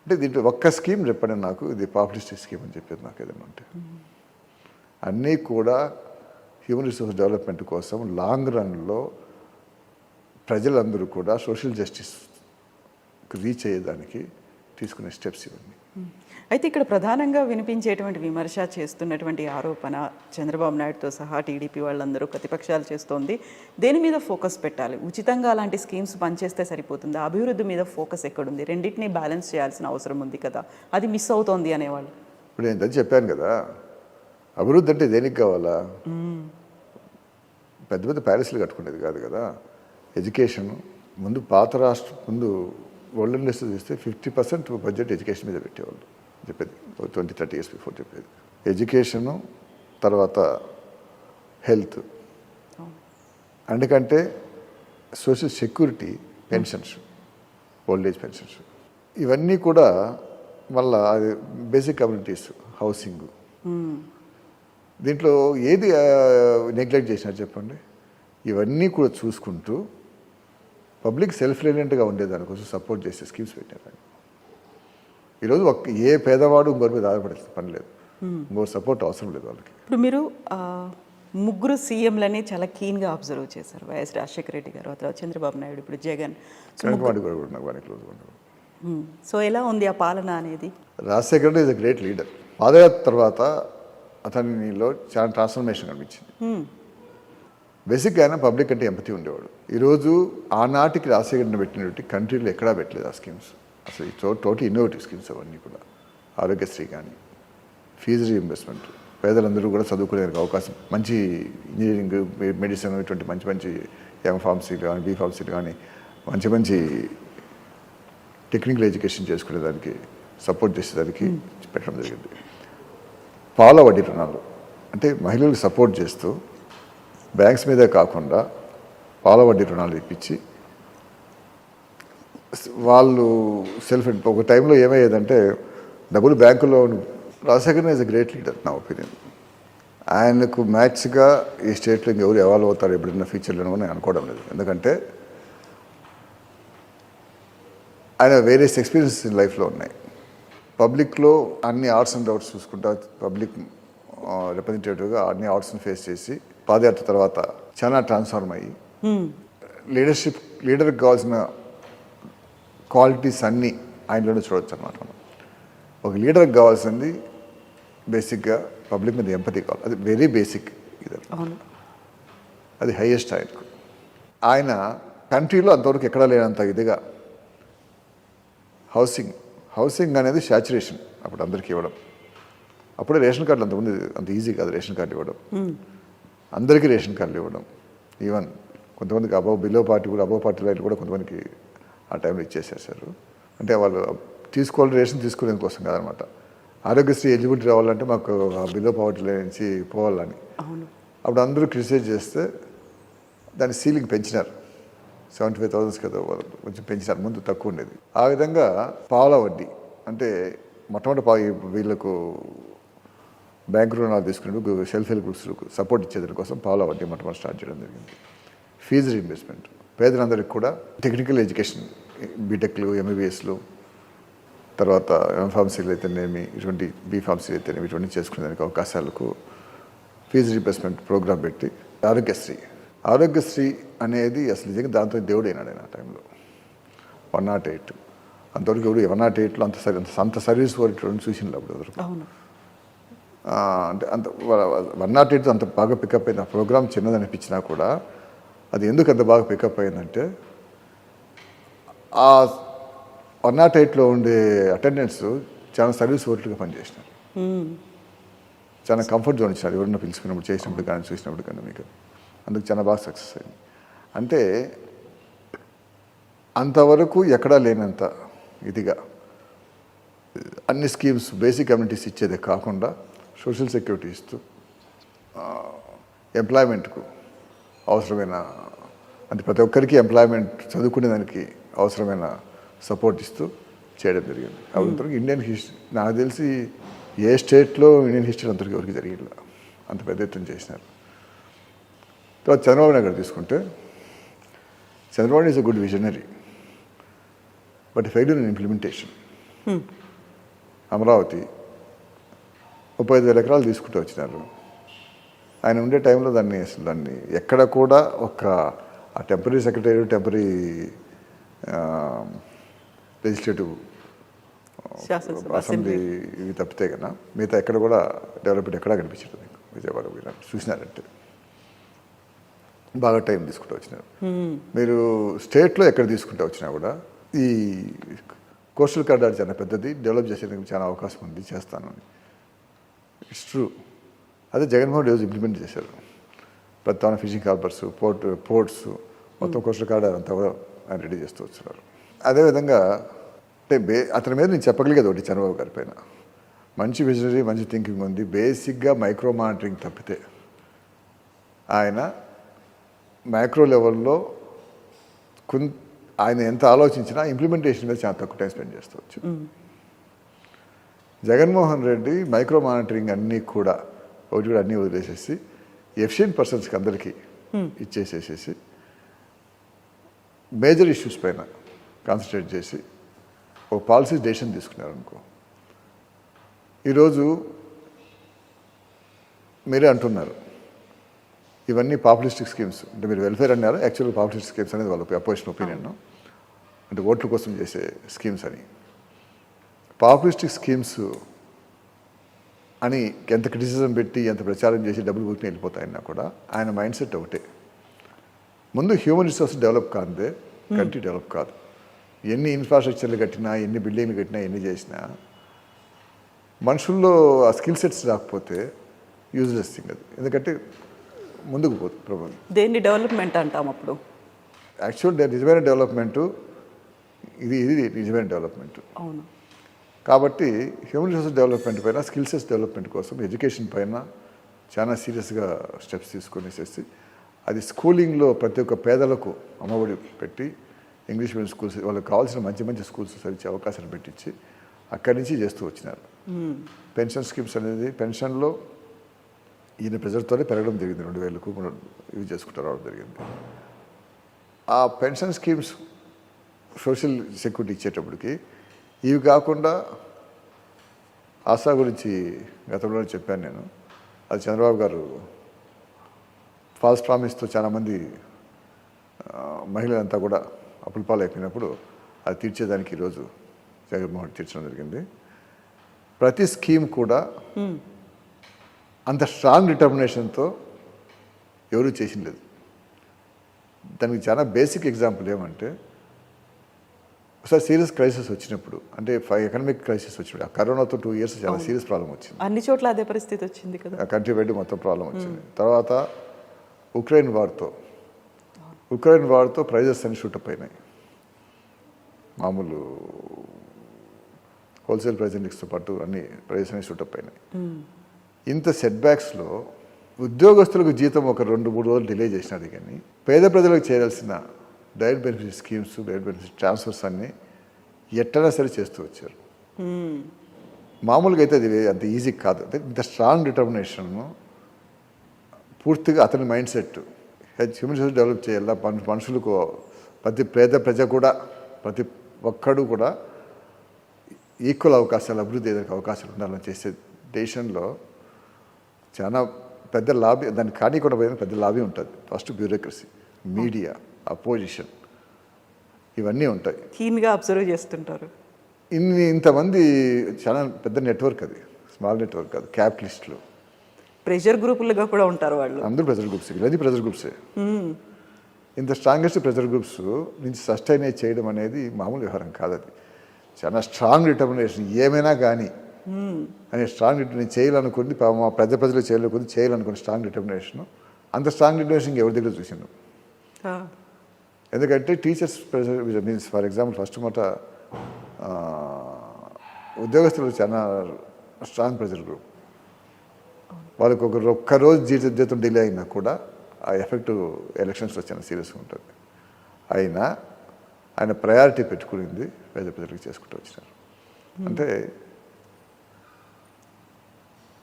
అంటే దీంట్లో ఒక్క స్కీమ్ చెప్పండి నాకు, ఇది పాపులిస్టిక్ స్కీమ్ అని చెప్పేది నాకు ఏదైనా ఉంటే. అన్నీ కూడా హ్యూమన్ రిసోర్స్ డెవలప్మెంట్ కోసం లాంగ్ రన్లో ప్రజలందరూ కూడా సోషల్ జస్టిస్ రీచ్ అయ్యేదానికి తీసుకునే స్టెప్స్ ఇవన్నీ. అయితే ఇక్కడ ప్రధానంగా వినిపించేటువంటి విమర్శ, చేస్తున్నటువంటి ఆరోపణ చంద్రబాబు నాయుడుతో సహా టీడీపీ వాళ్ళందరూ ప్రతిపక్షాలు చేస్తోంది, దేని మీద ఫోకస్ పెట్టాలి? ఉచితంగా అలాంటి స్కీమ్స్ పనిచేస్తే సరిపోతుంది, అభివృద్ధి మీద ఫోకస్ ఎక్కడుంది? రెండింటినీ బ్యాలెన్స్ చేయాల్సిన అవసరం ఉంది కదా, అది మిస్ అవుతోంది అనేవాళ్ళు. ఇప్పుడు నేను చెప్పాను కదా, అభివృద్ధి అంటే దేనికి కావాలా? పెద్ద పెద్ద ప్యాలెస్లు కట్టుకునేది కాదు కదా. ఎడ్యుకేషన్ ముందు పాత రాష్ట్రం ముందు వరల్డ్ ఇండస్ట్రీ చూస్తే 50% బడ్జెట్ ఎడ్యుకేషన్ మీద పెట్టేవాళ్ళు, చెప్పేది 20-30 years బిఫోర్ చెప్పేది. ఎడ్యుకేషను, తర్వాత హెల్త్, అందుకంటే social security, pensions, old age pensions, ఇవన్నీ కూడా మళ్ళా బేసిక్ కమ్యూనిటీస్, హౌసింగ్. దీంట్లో ఏది నెగ్లెక్ట్ చేసినారు చెప్పండి? ఇవన్నీ కూడా చూసుకుంటూ పబ్లిక్ సెల్ఫ్ రిలయంట్గా ఉండేదానికోసం సపోర్ట్ చేసే స్కీమ్స్ పెట్టారు. ఈరోజు ఏ పేదవాడు ఇంకోరి మీద ఆధారపడే పని లేదు, ఇంకోటి సపోర్ట్ అవసరం లేదు వాళ్ళకి. ఇప్పుడు మీరు ముగ్గురు సీఎంలని చాలా కీన్గా అబ్జర్వ్ చేశారు. వైఎస్ రాజశేఖర రెడ్డి గారు, తర్వాత చంద్రబాబు నాయుడు, ఇప్పుడు జగన్. సో ఎలా ఉంది ఆ పాలన అనేది? Rajasekhara Reddy is a great leader. Padayatra తర్వాత అతనిలో చాలా ట్రాన్స్ఫర్మేషన్ కనిపించింది. బేసిక్గా ఆయన పబ్లిక్ అంటే ఎంపతి ఉండేవాడు. ఈరోజు ఆనాటికి రాజశేఖరని పెట్టినటువంటి కంట్రీలో ఎక్కడా పెట్టలేదు ఆ స్కీమ్స్. అసలు టోటల్ ఇన్నోవేటివ్ స్కీమ్స్ అవన్నీ కూడా. ఆరోగ్యశ్రీ కానీ, ఫీజు రీఇంబర్స్మెంట్, పేదలందరూ కూడా చదువుకునే అవకాశం, మంచి ఇంజనీరింగ్, మెడిసిన్ ఇటువంటి మంచి మంచి ఎంఫార్మసీలు కానీ బీఫార్మసీలు కానీ మంచి టెక్నికల్ ఎడ్యుకేషన్ చేసుకునేదానికి సపోర్ట్ చేసేదానికి పెట్టడం జరిగింది. పాల వడ్డీ రుణాలు అంటే మహిళలకు సపోర్ట్ చేస్తూ బ్యాంక్స్ మీదే కాకుండా పాల వడ్డీ రుణాలు ఇప్పించి వాళ్ళు ఒక టైంలో ఏమయ్యేదంటే డబ్బులు బ్యాంకులో. Rajasekhar is a great leader నా ఒపీనియన్. ఆయనకు మ్యాచ్గా ఈ స్టేట్లో ఇంకెవరు ఎవాల్వ్ అవుతారు ఎప్పుడైనా ఫ్యూచర్లో నేను అనుకోవడం లేదు. ఎందుకంటే ఆయన వేరియస్ ఎక్స్పీరియన్సెస్ ఇన్ లైఫ్లో ఉన్నాయి. పబ్లిక్లో అన్ని ఆర్ట్స్ అండ్ డౌట్స్ చూసుకుంటా పబ్లిక్ రిప్రజెంటేటివ్గా అన్ని ఆర్ట్స్ని ఫేస్ చేసి పాదయాత్ర తర్వాత చాలా ట్రాన్స్ఫార్మ్ అయ్యి లీడర్కి కావాల్సిన క్వాలిటీస్ అన్నీ ఆయనలోనే చూడవచ్చు అనమాట. ఒక లీడర్కి కావాల్సింది బేసిక్గా పబ్లిక్ మీద ఎంపతి కావాలి. అది వెరీ బేసిక్ ఇది, అది హైయెస్ట్ ఆయనకు. ఆయన కంట్రీలో అంతవరకు ఎక్కడా లేనంత ఇదిగా హౌసింగ్ అనేది శాచురేషన్ అప్పుడు అందరికీ ఇవ్వడం. అప్పుడే రేషన్ కార్డులు అంతకుముందు అంత ఈజీ కాదు రేషన్ కార్డు ఇవ్వడం, అందరికీ రేషన్ కార్డులు ఇవ్వడం. ఈవెన్ కొంతమందికి బిలో పార్టీ లైట్లు కూడా కొంతమందికి ఆ టైంలో ఇచ్చేసేసారు. అంటే వాళ్ళు రేషన్ తీసుకునేందుకు కోసం కాదనమాట. ఆరోగ్యశ్రీ ఎలిజిబిలిటీ రావాలంటే మాకు బిలో పావర్టీ లైన్ నుంచి పోవాలని. అప్పుడు అందరూ క్రిటిసైజ్ చేస్తే దాని సీలింగ్ పెంచినారు. 75,000 కదా కొంచెం పెంచినారు, ముందు తక్కువ ఉండేది. ఆ విధంగా పాల వడ్డీ అంటే మొట్టమొదటి వీళ్ళకు బ్యాంకు రుణాలు తీసుకునేందుకు సెల్ఫ్ హెల్ప్ గ్రూప్స్కు సపోర్ట్ ఇచ్చేదాని కోసం పాల వడ్డీ మొట్టమొదటి స్టార్ట్ చేయడం జరిగింది. ఫీజు రీఇంబర్స్మెంట్, పేదలందరికీ కూడా టెక్నికల్ ఎడ్యుకేషన్, బీటెక్లు, ఎంబీబీఎస్లు, తర్వాత ఎంఫార్మసీలు అయితేనేమి, ఇటువంటి బీఫార్మసీలు అయితేనేమి, ఇటువంటి చేసుకునేదానికి అవకాశాలకు ఫీజు రీఇంబర్స్మెంట్ ప్రోగ్రామ్ పెట్టి ఆరోగ్యశ్రీ అనేది అసలు నిజంగా దాంతో దేవుడు అయినాడు ఆయన ఆ టైంలో. 108 అంతవరకు ఎవరు 108లో అంత సర్వీస్ ఓరియంటెడ్ చూసింది అప్పుడు ఎవరు. అంటే అంత 108 అంత బాగా పికప్ అయింది. ఆ ప్రోగ్రామ్ చిన్నదనిపించినా కూడా అది ఎందుకు అంత బాగా పికప్ అయిందంటే ఆ 108లో ఉండే అటెండెంట్స్ చాలా సర్వీస్ ఓరియంటెడ్గా పనిచేసినారు. చాలా కంఫర్ట్ జోన్ ఇచ్చినారు ఎవరన్నా పిలుచుకున్నప్పుడు, చేసినప్పుడు కానీ చూసినప్పుడు కానీ మీకు. అందుకు చాలా బాగా సక్సెస్ అయింది. అంటే అంతవరకు ఎక్కడా లేనంత ఇదిగా అన్ని స్కీమ్స్ బేసిక్ కమ్యూనిటీస్ ఇచ్చేదే కాకుండా సోషల్ సెక్యూరిటీ ఇస్తూ ఎంప్లాయ్మెంట్కు అవసరమైన అంటే ప్రతి ఒక్కరికి ఎంప్లాయ్మెంట్ చదువుకునేదానికి అవసరమైన సపోర్ట్ ఇస్తూ చేయడం జరిగింది. అంతవరకు ఇండియన్ హిస్టరీ నాకు తెలిసి ఏ స్టేట్లో ఇండియన్ హిస్టరీ అంతవరకు ఎవరికి జరిగింది అంత పెద్ద ఎత్తున చేసినారు. తర్వాత చంద్రబాబు నాయుడు తీసుకుంటే Chandrababu is a good visionary but failure in implementation. Amaravati 35,000 ఎకరాలు తీసుకుంటూ వచ్చినారు. ఆయన ఉండే టైంలో దాన్ని ఎక్కడ కూడా ఆ temporary secretary, temporary legislative assembly ఇవి తప్పితే కన్నా మిగతా ఎక్కడ కూడా డెవలప్మెంట్ ఎక్కడా కనిపించదు మీకు. విజయవాడ చూసినారంటే బాగా టైం తీసుకుంటూ వచ్చినారు. మీరు స్టేట్లో ఎక్కడ తీసుకుంటూ వచ్చినా కూడా ఈ కోస్టల్ కారిడార్ చాలా పెద్దది, డెవలప్ చేసేందుకు చాలా అవకాశం ఉంది, చేస్తాను అని. It's true. అదే జగన్మోహన్ రెడ్డి ఇంప్లిమెంట్ చేశారు. ప్రధాన ఫిషింగ్ హార్బర్స్, పోర్ట్స్ మొత్తం కోస్టల్ కారిడార్ అంతా కూడా ఆయన రెడీ చేస్తూ వచ్చున్నారు. అదేవిధంగా అంటే అతని మీద నేను చెప్పగలిగేది ఒకటి, చంద్రబాబు గారి పైన మంచి విజనరీ, మంచి థింకింగ్ ఉంది. బేసిక్గా మైక్రో మానిటరింగ్ తప్పితే ఆయన మైక్రో లెవెల్లో ఆయన ఎంత ఆలోచించినా ఇంప్లిమెంటేషన్ మీద చాలా తక్కువ టైం స్పెండ్ చేస్తవచ్చు. జగన్మోహన్ రెడ్డి మైక్రో మానిటరింగ్ అన్నీ కూడా అన్నీ వదిలేసేసి ఎఫిషియెంట్ పర్సన్స్కి అందరికీ ఇచ్చేసేసేసి మేజర్ ఇష్యూస్ పైన కాన్సన్ట్రేట్ చేసి ఒక పాలసీ డెసిషన్ తీసుకున్నారు అనుకో. ఈరోజు మీరే అంటున్నారు ఇవన్నీ పాపులిస్టిక్ స్కీమ్స్ అంటే మీరు వెల్ఫేర్ అన్నారు, యాక్చువల్గా పాపులిస్టిక్ స్కీమ్స్ అనేది వాళ్ళ అపోజిషన్ ఒపీనియన్, అంటే ఓట్ల కోసం చేసే స్కీమ్స్ అని. పాపులిస్టిక్ స్కీమ్స్ అని ఎంత క్రిటిసిజం పెట్టి ఎంత ప్రచారం చేసి డబ్బులు కొట్టుకుని వెళ్ళిపోతాయన్నా కూడా ఆయన మైండ్ సెట్ ఒకటే, ముందు హ్యూమన్ రిసోర్స్ డెవలప్ కాదే కంట్రీ డెవలప్ కాదు. ఎన్ని ఇన్ఫ్రాస్ట్రక్చర్లు కట్టినా, ఎన్ని బిల్డింగ్లు కట్టినా, ఎన్ని చేసినా మనుషుల్లో ఆ స్కిల్ సెట్స్ రాకపోతే యూజ్లెస్ థింగ్ అది. ఎందుకంటే ముందుకు పోతుంది ప్రభుత్వం. దేన్ని డెవలప్మెంట్ అంటాం అప్పుడు? యాక్చువల్ నిజమైన డెవలప్మెంటు ఇది నిజమైన డెవలప్మెంట్. అవును. కాబట్టి హ్యూమన్ రిసోర్స్ డెవలప్మెంట్ పైన, స్కిల్ సెట్స్ డెవలప్మెంట్ కోసం ఎడ్యుకేషన్ పైన చాలా సీరియస్గా స్టెప్స్ తీసుకునేసేసి అది స్కూలింగ్లో ప్రతి ఒక్క పేదలకు అమ్మఒడి పెట్టి ఇంగ్లీష్ మీడియం స్కూల్స్ వాళ్ళకి కావాల్సిన మంచి మంచి స్కూల్స్ సరిచే అవకాశాలు పెట్టించి అక్కడి నుంచి చేస్తూ వచ్చినారు. పెన్షన్ స్కీమ్స్ అనేది పెన్షన్లో ఈయన ప్రెజర్తోనే పెరగడం జరిగింది. 2000కు ఇవి చేసుకుంటూ రావడం జరిగింది. ఆ పెన్షన్ స్కీమ్స్ సోషల్ సెక్యూరిటీ ఇచ్చేటప్పటికి ఇవి కాకుండా ఆశా గురించి గతంలో చెప్పాను నేను. అది చంద్రబాబు గారు ఫాల్స్ ప్రామిస్తో చాలామంది మహిళలంతా కూడా అప్పుల పాలైపోయినప్పుడు అది తీర్చేదానికి ఈరోజు జగన్మోహన్ తీర్చడం జరిగింది. ప్రతి స్కీమ్ కూడా అంత స్ట్రాంగ్ డిటర్మినేషన్తో ఎవరూ చేసింది లేదు. దానికి చాలా బేసిక్ ఎగ్జాంపుల్ ఏమంటే, ఒకసారి సీరియస్ క్రైసిస్ వచ్చినప్పుడు, అంటే ఎకనామిక్ క్రైసిస్ వచ్చినప్పుడు, ఆ కరోనాతో 2 years చాలా సీరియస్ ప్రాబ్లం వచ్చింది. అన్ని చోట్ల అదే పరిస్థితి వచ్చింది కదా, ఆ కంట్రీ వైడ్ మొత్తం ప్రాబ్లం వచ్చింది. తర్వాత ఉక్రెయిన్ వార్తో ప్రైజెస్ అన్ని షూటప్ అయినాయి. మామూలు హోల్సేల్ ప్రైస్ ఇండెక్స్తో పాటు అన్ని ప్రైజెస్ అన్ని షూటప్ అయినాయి. ఇంత సెట్ బ్యాక్స్లో ఉద్యోగస్తులకు జీతం ఒక 2-3 రోజులు డిలే చేసినది, కానీ పేద ప్రజలకు చేయాల్సిన direct benefit schemes, direct benefit transfers అన్నీ ఎట్టైనా సరే చేస్తూ వచ్చారు. మామూలుగా అయితే అది అంత ఈజీ కాదు. ఇంత స్ట్రాంగ్ డిటర్మినేషన్ను పూర్తిగా అతని mind set human resource develop చేయాలా. మనుషులకు ప్రతి పేద ప్రజ కూడా, ప్రతి ఒక్కడు కూడా ఈక్వల్ అవకాశాలు, అభివృద్ధి ఏదైనా అవకాశాలు ఉండాలని చేసే దేశంలో చాలా పెద్ద లాబీ, దాన్ని కానీ కూడా పోయిన పెద్ద లాబీ ఉంటుంది. ఫస్ట్ బ్యూరోక్రసీ, మీడియా, అపోజిషన్, ఇవన్నీ ఉంటాయి. కీన్గా అబ్జర్వ్ చేస్తుంటారు. ఇంతమంది చాలా పెద్ద నెట్వర్క్, అది స్మాల్ నెట్వర్క్ కాదు. క్యాపిటలిస్టులు, ప్రెషర్ గ్రూపులుగా కూడా ఉంటారు వాళ్ళు. అందరూ ప్రెషర్ గ్రూప్స్, ఇవన్నీ ప్రెషర్ గ్రూప్సే. ఇంత స్ట్రాంగెస్ట్ ప్రెషర్ గ్రూప్స్ నుంచి సస్టైన్ చేయడం అనేది మామూలు వ్యవహారం కాదు. అది చాలా స్ట్రాంగ్ డిటర్మినేషన్. ఏమైనా కానీ అనే స్ట్రాంగ్ డిటర్మినేషన్ చేయాలనుకుంది, మా పెద్ద ప్రజలు చేయాలనుకుని స్ట్రాంగ్ డిటర్మినేషన్. అంత స్ట్రాంగ్ డిటర్మినేషన్ ఎవరి దగ్గర చూసిండు? ఎందుకంటే teachers pressure means, for example first మాట ఉద్యోగస్తులు చాలా స్ట్రాంగ్ ప్రెషర్ గ్రూప్. వాళ్ళకి ఒక్కరోజు జీతం డిలే అయినా కూడా ఆ ఎఫెక్ట్ ఎలక్షన్స్లో చాలా సీరియస్గా ఉంటుంది. అయినా ఆయన ప్రయారిటీ పెట్టుకునింది పేద ప్రజలకు చేసుకుంటూ వచ్చినారు. అంటే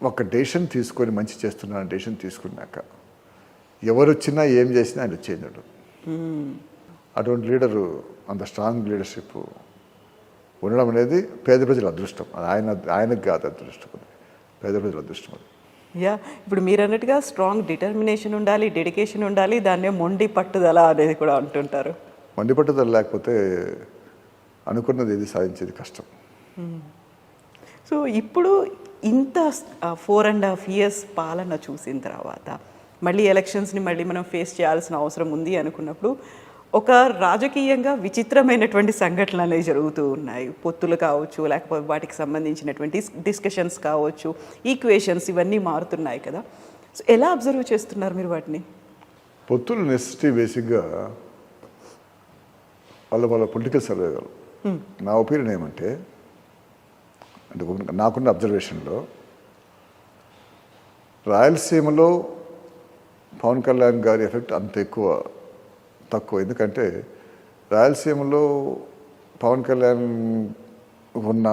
ఒక డెసిషన్ తీసుకొని మంచి చేస్తున్న డెసిషన్ తీసుకున్నాక ఎవరు వచ్చినా ఏం చేసినా ఆయన వచ్చేయడు. అటువంటి లీడరు, అంత స్ట్రాంగ్ లీడర్షిప్ ఉండడం అనేది పేద ప్రజల అదృష్టం. ఆయనకు కాదు అదృష్టం, పేద ప్రజల అదృష్టం అది. ఇప్పుడు మీరు అన్నట్టుగా స్ట్రాంగ్ డిటర్మినేషన్ ఉండాలి, డెడికేషన్ ఉండాలి, దాన్నే మొండి పట్టుదల అనేది కూడా అంటుంటారు. మొండి పట్టుదల లేకపోతే అనుకున్నది ఏది సాధించేది కష్టం. సో ఇప్పుడు ఇంత 4.5 years పాలన చూసిన తర్వాత మళ్ళీ ఎలక్షన్స్ని మళ్ళీ మనం ఫేస్ చేయాల్సిన అవసరం ఉంది అనుకున్నప్పుడు ఒక రాజకీయంగా విచిత్రమైనటువంటి సంఘటనలు అనేవి జరుగుతూ ఉన్నాయి. పొత్తులు కావచ్చు, లేకపోతే వాటికి సంబంధించినటువంటి డిస్కషన్స్ కావచ్చు, ఈక్వేషన్స్, ఇవన్నీ మారుతున్నాయి కదా. సో ఎలా అబ్జర్వ్ చేస్తున్నారు మీరు వాటిని? పొత్తులు నెసెసిటీ బేసిక్గా వాళ్ళ పొలిటికల్ సర్వేలు. నా ఒపీనియన్ ఏమంటే, అంటే నాకున్న అబ్జర్వేషన్లో రాయలసీమలో పవన్ కళ్యాణ్ గారి ఎఫెక్ట్ అంత తక్కువ. ఎందుకంటే రాయలసీమలో పవన్ కళ్యాణ్ ఉన్న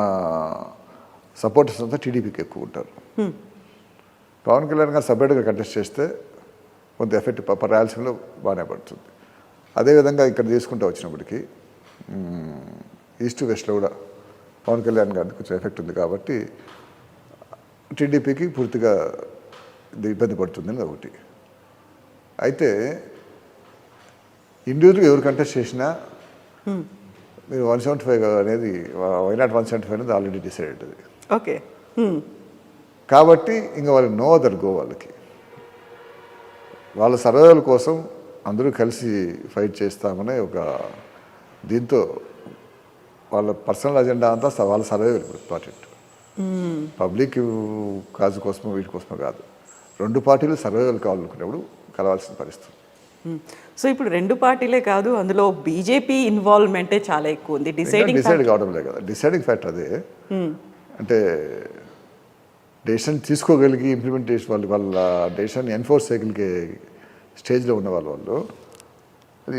సపోర్టర్స్ అంతా టీడీపీకి ఎక్కువ ఉంటారు. పవన్ కళ్యాణ్ గారు సపరేట్గా కంటెస్ట్ చేస్తే కొంత ఎఫెక్ట్ రాయలసీమలో బాగానే పడుతుంది. అదేవిధంగా ఇక్కడ తీసుకుంటూ వచ్చినప్పటికీ ఈస్ట్ వెస్ట్లో కూడా పవన్ కళ్యాణ్ గారికి కొంచెం ఎఫెక్ట్ ఉంది. కాబట్టి టీడీపీకి పూర్తిగా ఇబ్బంది పడుతుందని ఒకటి. అయితే ఇండివిజువల్గా ఎవరు కంటెస్ట్ చేసినా మీరు 175 అనేది, వైనాట్ 175 అనేది ఆల్రెడీ డిసైడెడ్ అది. ఓకే. కాబట్టి ఇంకా వాళ్ళకి నో అదర్ గో. వాళ్ళ సర్వేల కోసం అందరూ కలిసి ఫైట్ చేస్తామనే ఒక దీంతో వాళ్ళ పర్సనల్ అజెండా అంతా వాళ్ళ సర్వే ఇంపార్టెంట్. పబ్లిక్ కాజు కోసమో వీటి కోసమో కాదు. రెండు పార్టీలు సర్వైవల్ కావాలనుకున్నప్పుడు కలవాల్సిన పరిస్థితి. సో ఇప్పుడు రెండు పార్టీలే కాదు, అందులో బీజేపీ ఇన్వాల్వ్మెంటే చాలా ఎక్కువ ఉంది. డిసైడ్ కావడం లేదు కదా, డిసైడింగ్ ఫ్యాక్టర్ అదే. అంటే డెసిషన్ తీసుకోగలిగి ఇంప్లిమెంటేషన్ వాళ్ళ డెసిషన్ ఎన్ఫోర్స్ చేయగలిగే స్టేజ్లో ఉన్న వాళ్ళు అది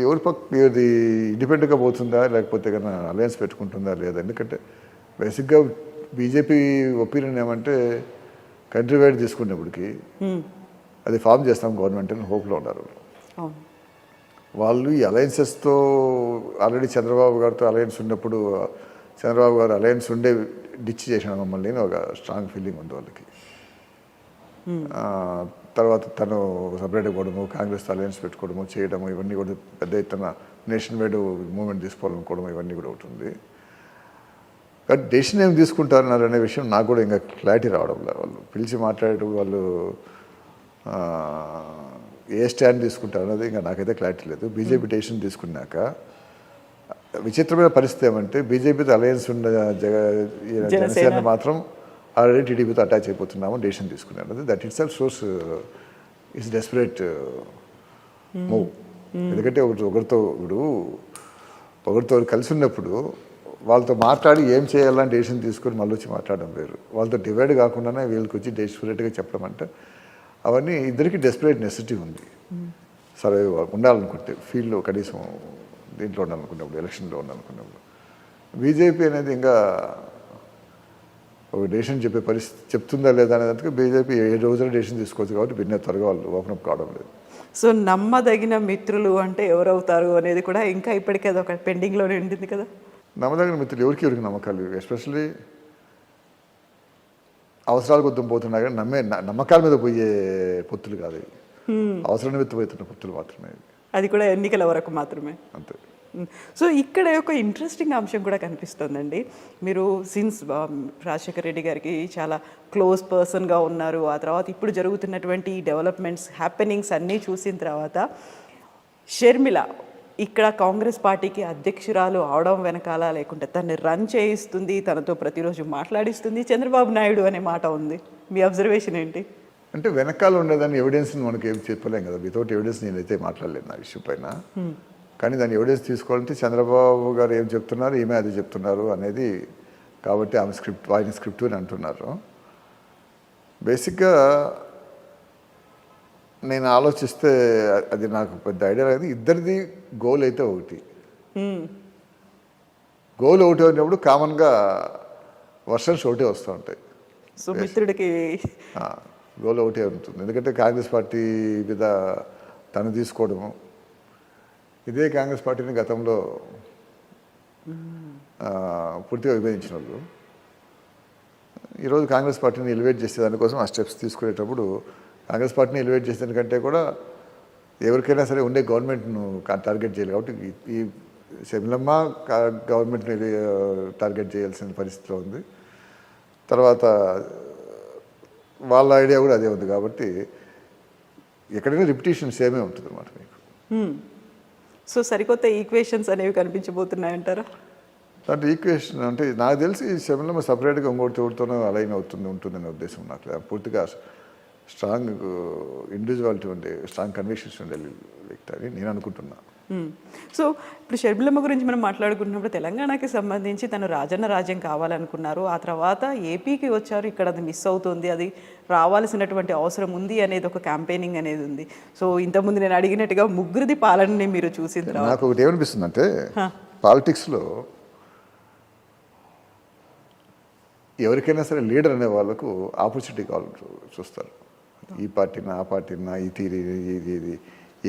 ఇది ఇండిపెండెంట్గా పోతుందా లేకపోతే కన్నా అలయన్స్ పెట్టుకుంటుందా లేదా. ఎందుకంటే బేసిక్గా బీజేపీ ఒపీనియన్ ఏమంటే కంట్రీ వైడ్ తీసుకున్నప్పటికీ అది ఫామ్ చేస్తాం గవర్నమెంట్ అని హోప్లో ఉన్నారు. వాళ్ళు ఈ అలయన్సెస్తో ఆల్రెడీ చంద్రబాబు గారితో అలయన్స్ ఉన్నప్పుడు చంద్రబాబు గారు అలయన్స్ ఉండే డిచ్ చేసిన మమ్మల్ని ఒక స్ట్రాంగ్ ఫీలింగ్ ఉంది వాళ్ళకి. తర్వాత తను సపరేట్గా పోవడము, కాంగ్రెస్ అలయన్స్ పెట్టుకోవడము చేయడము ఇవన్నీ కూడా పెద్ద ఎత్తున నేషన్ వైడ్ మూవ్మెంట్ తీసుకోవాలనుకోవడం ఇవన్నీ కూడా ఉంటుంది. బట్ డెసిషన్ ఏం తీసుకుంటారన్నారు అనే విషయం నాకు కూడా ఇంకా క్లారిటీ రావడం లేదు. వాళ్ళు పిలిచి మాట్లాడేటప్పుడు వాళ్ళు ఏ స్టాండ్ తీసుకుంటారు అన్నది ఇంకా నాకైతే క్లారిటీ లేదు. బీజేపీ డెసిషన్ తీసుకున్నాక విచిత్రమైన పరిస్థితి ఏమంటే బీజేపీతో అలయన్స్ ఉన్న జనసేన మాత్రం ఆల్రెడీ టీడీపీతో అటాచ్ అయిపోతున్నాము డెసిషన్ తీసుకున్నారు. That it self shows it's desperate move. ఎందుకంటే ఒకరితో కలిసి ఉన్నప్పుడు వాళ్ళతో మాట్లాడి ఏం చేయాలని డెసిషన్ తీసుకొని మళ్ళీ వచ్చి మాట్లాడడం వేరు. వాళ్ళతో డివైడ్ కాకుండానే వీళ్ళకి వచ్చి డెస్పరేట్గా చెప్పడం అంటే అవన్నీ ఇద్దరికి డెస్పరేట్ నెసెసిటీ ఉంది. సరే ఉండాలనుకుంటే ఫీల్డ్లో కనీసం దీంట్లో ఉండాలనుకున్నప్పుడు ఎలక్షన్లో ఉండాలనుకున్నప్పుడు బీజేపీ అనేది ఇంకా ఒక డెసిషన్ చెప్పే పరిస్థితి చెప్తుందా లేదా అనేదానికి బీజేపీ ఏ రోజున డెసిషన్ తీసుకోవచ్చు కాబట్టి భిన్న త్వరగా వాళ్ళు ఓపెన్ అప్ కావడం లేదు. సో నమ్మదగిన మిత్రులు అంటే ఎవరవుతారు అనేది కూడా ఇంకా ఇప్పటికే అది ఒక పెండింగ్లోనే ఉండింది కదా. నమ్మదగిన మిత్రులు ఎవరికి నమ్మకాలు, ఎస్పెషల్లీ అవసరాల కొద్దిగా పోతున్నా కానీ నమ్మకాల మీద పోయే పొత్తులు కాదు, అవసరం నిమిత్తం పోతున్న పొత్తులు మాత్రమే. అది కూడా ఎన్నికల వరకు మాత్రమే అంతే. సో ఇక్కడ ఒక ఇంట్రెస్టింగ్ అంశం కూడా కనిపిస్తుందండి. మీరు సిన్స్ రాజశేఖర రెడ్డి గారికి చాలా క్లోజ్ పర్సన్గా ఉన్నారు. ఆ తర్వాత ఇప్పుడు జరుగుతున్నటువంటి డెవలప్మెంట్స్ హ్యాపెనింగ్స్ అన్నీ చూసిన తర్వాత షర్మిల ఇక్కడ కాంగ్రెస్ పార్టీకి అధ్యక్షురాలు అవడం వెనకాల లేకుంటే తనని రన్ చేయిస్తుంది, తనతో ప్రతిరోజు మాట్లాడిస్తుంది చంద్రబాబు నాయుడు అనే మాట ఉంది. మీ అబ్జర్వేషన్ ఏంటి? అంటే వెనకాల ఉండేదాన్ని ఎవిడెన్స్ మనకి ఏం చెప్పలేం కదా. వితౌట్ ఎవిడెన్స్ నేనైతే మాట్లాడలేదు నా ఇష్యూ పైన. కానీ దాన్ని ఎవిడెన్స్ తీసుకోవాలంటే చంద్రబాబు గారు ఏం చెప్తున్నారు, ఈమె అది చెప్తున్నారు అనేది. కాబట్టి ఆమె ఆయన స్క్రిప్ట్ అని అంటున్నారు. బేసిక్గా నేను ఆలోచిస్తే అది నాకు పెద్ద ఐడియా లేదు. ఇద్దరిది గోల్ అయితే ఒకటి, గోల్ ఒకటి అయినప్పుడు కామన్గా వర్షన్స్ ఒకటే వస్తూ ఉంటాయి. సో మిత్రుడికి గోల్ ఒకటే ఉంటుంది. ఎందుకంటే కాంగ్రెస్ పార్టీ మీద తను తీసుకోవడము, ఇదే కాంగ్రెస్ పార్టీని గతంలో పూర్తిగా విభజించిన వాళ్ళు ఈరోజు కాంగ్రెస్ పార్టీని ఎలివేట్ చేసే దానికోసం ఆ స్టెప్స్ తీసుకునేటప్పుడు కాంగ్రెస్ పార్టీని ఎలివేట్ చేసేదానికంటే కూడా ఎవరికైనా సరే ఉండే గవర్నమెంట్ను టార్గెట్ చేయాలి. కాబట్టి ఈ శర్మిలమ్మ గవర్నమెంట్ని టార్గెట్ చేయాల్సిన పరిస్థితిలో ఉంది. తర్వాత వాళ్ళ ఐడియా కూడా అదే ఉంది. కాబట్టి ఎక్కడైనా రిపిటేషన్ సేమే ఉంటుంది అన్నమాట మీకు. సో సరికొత్త ఈక్వేషన్స్ అనేవి కనిపించబోతున్నాయంటారా? అంటే ఈక్వేషన్ అంటే నాకు తెలిసి శర్మిలమ్మ సపరేట్గా ఇంకోటితోనో అలైన్ ఉంటుందనే ఉద్దేశం నాకు. పూర్తిగా స్ట్రాంగ్ ఇండివిజువాలిటీ ఉండే, స్ట్రాంగ్ కన్విక్షన్స్ ఉండే వ్యక్తి అని నేను అనుకుంటున్నా. సో ఇప్పుడు షర్మిలమ్మ గురించి మనం మాట్లాడుకుంటున్నప్పుడు తెలంగాణకి సంబంధించి తను రాజన్న రాజ్యం కావాలనుకున్నారు. ఆ తర్వాత ఏపీకి వచ్చారు, ఇక్కడ అది మిస్ అవుతుంది, అది రావాల్సినటువంటి అవసరం ఉంది అనేది ఒక క్యాంపెయినింగ్ అనేది ఉంది. సో ఇంతకుముందు నేను అడిగినట్టుగా ముగ్గురిది పాలనని మీరు చూసిన తర్వాత నాకు ఒకటి ఏమనిపిస్తుంది అంటే పాలిటిక్స్లో ఎవరికైనా సరే లీడర్ అనే వాళ్ళకు ఆపర్చునిటీ కావాలని చూస్తారు. ఈ పార్టీనా ఆ పార్టీనా ఈ తీరి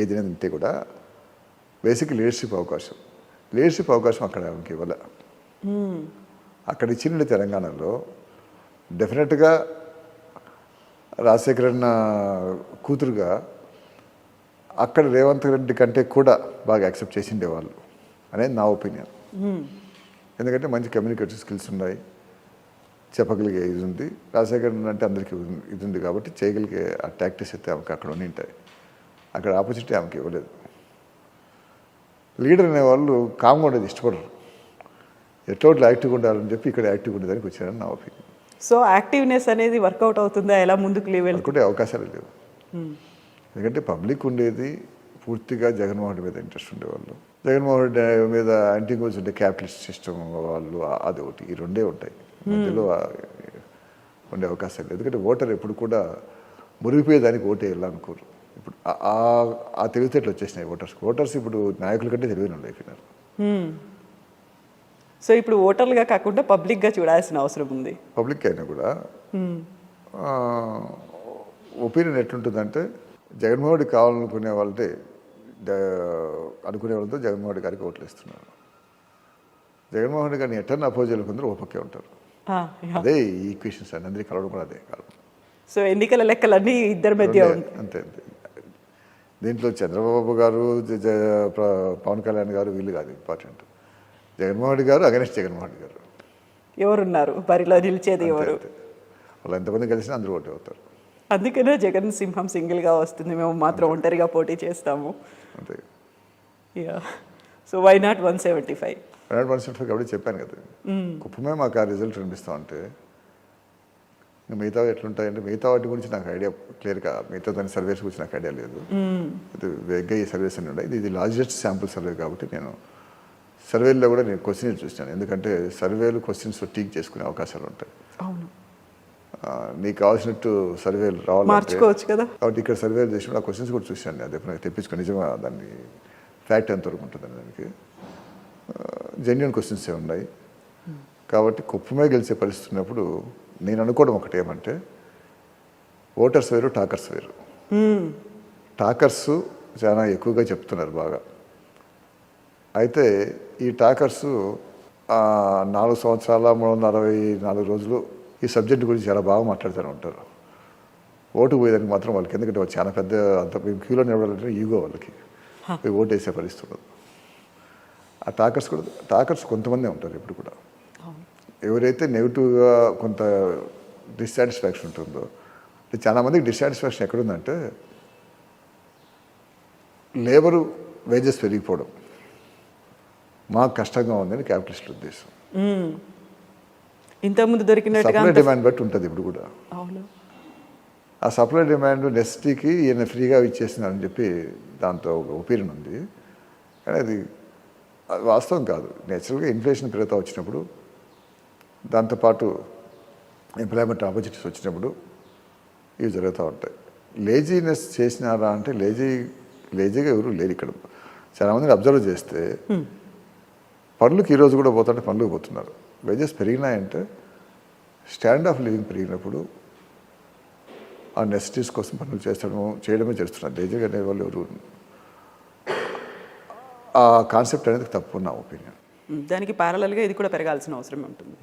ఏది అంటే కూడా బేసిక్ లీడర్షిప్ అవకాశం అక్కడ ఆమెకి ఇవ్వాల. అక్కడ ఇచ్చిన తెలంగాణలో డెఫినెట్గా రాజశేఖర అన్న కూతురుగా అక్కడ రేవంత్ రెడ్డి కంటే కూడా బాగా యాక్సెప్ట్ చేసి ఉండేవాళ్ళు అనేది నా ఒపీనియన్. ఎందుకంటే మంచి కమ్యూనికేటివ్ స్కిల్స్ ఉన్నాయి, చెప్పగలిగే ఇది ఉంది. రాజశేఖర్ అంటే అందరికీ ఇది ఉంది కాబట్టి చేయగలిగే ఆ టాక్టిక్స్ అయితే ఆమెకి అక్కడ ఉండి ఉంటాయి. అక్కడ ఆపర్చునిటీ ఆమెకి ఇవ్వలేదు. లీడర్ అనేవాళ్ళు కామ్గా ఉండేది ఇష్టపడరు, ఎట్లా యాక్టివ్గా ఉండాలని చెప్పి ఇక్కడ యాక్టివ్గా ఉండేదానికి వచ్చారని నా ఒపీనియన్. సో యాక్టివ్నెస్ అనేది వర్కౌట్ అవుతుందా, ఎలా ముందుకు వెళ్తుంది? అనుకుంటే అవకాశాలు లేవు. ఎందుకంటే పబ్లిక్ ఉండేది పూర్తిగా జగన్మోహన్ రెడ్డి మీద ఇంట్రెస్ట్ ఉండేవాళ్ళు. జగన్మోహన్ రెడ్డి మీద యాంటీగోస్ ఉండే క్యాపిటలిస్ట్ సిస్టమ్ వాళ్ళు, అది ఒకటి, ఈ రెండే ఉంటాయి. మధ్యలో ఉండే అవకాశాలు లేదు. ఎందుకంటే ఓటర్ ఎప్పుడు కూడా మురిగిపోయేదానికి ఓటే వెళ్ళాలనుకోరు. ఇప్పుడు ఆ తెలివితేటలు వచ్చేసినాయి ఓటర్స్ ఇప్పుడు నాయకుల కంటే తెలివిన అయిపోయినారు. సో ఇప్పుడు ఓటర్లుగా కాకుండా పబ్లిక్గా చూడాల్సిన అవసరం ఉంది. పబ్లిక్ అయినా కూడా ఒపీనియన్ ఎట్లుంటుందంటే జగన్మోహన్ రెడ్డి కావాలనుకునే వాళ్ళే అనుకునే వాళ్ళతో జగన్మోహన్ రెడ్డి గారికి ఓట్లు ఇస్తున్నారు. జగన్మోహన్ రెడ్డి గారిని ఎట్టర్ని అపోజ్ కొందరు ఓపక్కే ఉంటారు. అదే ఈ ఈక్వేషన్స్ అన్ని అందరికీ కలవడం కూడా అదే కారణం. సో ఎన్నికల లెక్కలన్నీ ఇద్దరి మధ్య అంతే. దీంట్లో చంద్రబాబు గారు, పవన్ కళ్యాణ్ గారు వీళ్ళు కాదు ఇంపార్టెంట్. జగన్మోహన్ రెడ్డి గారు అగెన్స్ట్ జగన్మోహన్ రెడ్డి గారు ఎవరున్నారు బరిలో నిలిచేది ఎవరు? వాళ్ళు ఎంతమంది కలిసినా అందరూ ఓటే అవుతారు. అందుకనే జగన్ సింహం సింగిల్గా వస్తుంది, మేము మాత్రం ఒంటరిగా పోటీ చేస్తాము. అంతే. So why not 175? 175 కాబట్టి చెప్పాను కదా, కుప్పమే మాకు ఆ రిజల్ట్ అనిపిస్తామంటే మిగతా ఎట్లుంటాయంటే మిగతా వాటి గురించి నాకు ఐడియా క్లియర్గా, మిగతా దాని సర్వేస్ గురించి నాకు ఐడియా లేదు. ఇది వేగ్గా ఈ సర్వేస్ అన్నీ ఉన్నాయి. ఇది లార్జెస్ట్ శాంపుల్ సర్వే కాబట్టి నేను సర్వేల్లో కూడా నేను క్వశ్చన్స్ చూసినాను. ఎందుకంటే సర్వేలు క్వశ్చన్స్ టీక్ చేసుకునే అవకాశాలు ఉంటాయి. అవును, నీకు కావాల్సినట్టు సర్వేలు మార్చుకోవచ్చు కదా. కాబట్టి ఇక్కడ సర్వేలు చేసినప్పుడు ఆ క్వశ్చన్స్ కూడా చూశాను. అదే తెప్పించుకొని నిజంగా దాన్ని ఫ్యాక్ట్ ఎంతవరకు ఉంటుందని దానికి జెన్యున్ క్వశ్చన్సే ఉన్నాయి. కాబట్టి కుప్పమే గెలిచే పరిస్థితి ఉన్నప్పుడు నేను అనుకోవడం ఒకటి ఏమంటే ఓటర్స్ వేరు, టాకర్స్ వేరు. టాకర్స్ చాలా ఎక్కువగా చెప్తున్నారు బాగా. అయితే ఈ టాకర్స్ 4 సంవత్సరాల 364 రోజులు ఈ సబ్జెక్ట్ గురించి చాలా బాగా మాట్లాడుతూనే ఉంటారు. ఓటు పోయేదానికి మాత్రం వాళ్ళకి, ఎందుకంటే వాళ్ళు చాలా పెద్ద అంత క్యూలో నిలబడాలంటే ఈగో వాళ్ళకి, ఓటు వేసే పరిస్థితి ఉండదు. ఆ టాకర్స్ కొంతమందే ఉంటారు ఇప్పుడు కూడా. ఎవరైతే నెగిటివ్గా కొంత డిస్సాటిస్ఫాక్షన్ ఉంటుందో, చాలామందికి డిస్సాటిస్ఫాక్షన్ ఎక్కడుందంటే లేబరు వేజెస్ పెరిగిపోవడం, మాకు కష్టంగా ఉందని క్యాపిటలిస్టుల ఉద్దేశం. ఇంతకుముందు దొరికినట్టుగా సప్లై డిమాండ్ బట్టి ఉంటుంది ఇప్పుడు కూడా. అవును, ఆ సప్లై డిమాండ్ నెస్టీకి ఈయన ఫ్రీగా ఇచ్చేస్తున్నారని చెప్పి దాంతో ఒక ఒపీనియన్ ఉంది. కానీ అది వాస్తవం కాదు. నేచురల్గా ఇన్ఫ్లేషన్ పెరుగుతూ వచ్చినప్పుడు, దాంతోపాటు ఎంప్లాయ్మెంట్ ఆపర్చునిటీస్ వచ్చినప్పుడు ఇవి జరుగుతూ ఉంటాయి. లేజీనెస్ చేసినారా అంటే లేజీగా ఎవరు లేరు ఇక్కడ. చాలామందిని అబ్జర్వ్ చేస్తే పనులకు ఈరోజు కూడా పోతుంటే పనులకు పోతున్నారు. వేజెస్ పెరిగినాయంటే స్టాండ్ ఆఫ్ లివింగ్ పెరిగినప్పుడు ఆ నెసిటీస్ కోసం పనులు చేయడమే చేస్తున్నారు. లేజీగా అనే వాళ్ళు ఎవరు, ఆ కాన్సెప్ట్ అనేది తప్పు నా ఒపీనియన్. దానికి ప్యారలల్గా ఇది కూడా పెరగాల్సిన అవసరం ఉంటుంది.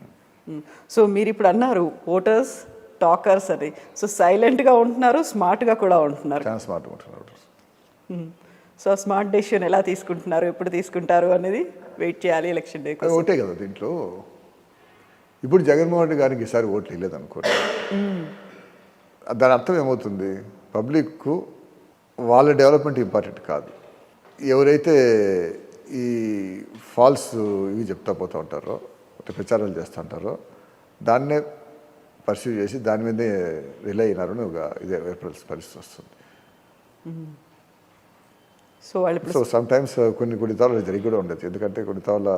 సో మీరు ఇప్పుడు అన్నారు ఓటర్స్ టాకర్స్ అని. సో సైలెంట్గా ఉంటున్నారు, స్మార్ట్గా కూడా ఉంటున్నారు. చాలా స్మార్ట్గా ఉంటున్నారు ఓటర్స్. సో స్మార్ట్ డెసిషన్ ఎలా తీసుకుంటున్నారు, ఎప్పుడు తీసుకుంటారు అనేది వెయిట్ చేయాలి ఎలక్షన్ డే. ఒకటే కదా దీంట్లో. ఇప్పుడు జగన్మోహన్ రెడ్డి గారికి ఈసారి ఓట్లు ఇవ్వలేదు అనుకోండి, దాని అర్థం ఏమవుతుంది? పబ్లిక్కు వాళ్ళ డెవలప్మెంట్ ఇంపార్టెంట్ కాదు. ఎవరైతే ఈ ఫాల్స్ ఇవి చెప్తా పోతూ ఉంటారో, ప్రచారాలు చేస్తూ ఉంటారో, దాన్నే పర్సీవ్ చేసి దాని మీదే రిలై అయినారని ఒక ఇదే ఏర్పడాల్సిన పరిస్థితి వస్తుంది. సో సమ్ టైమ్స్ కొన్ని తాళ్ళు జరిగి కూడా ఉండదు. ఎందుకంటే కొన్ని తాళ్ళ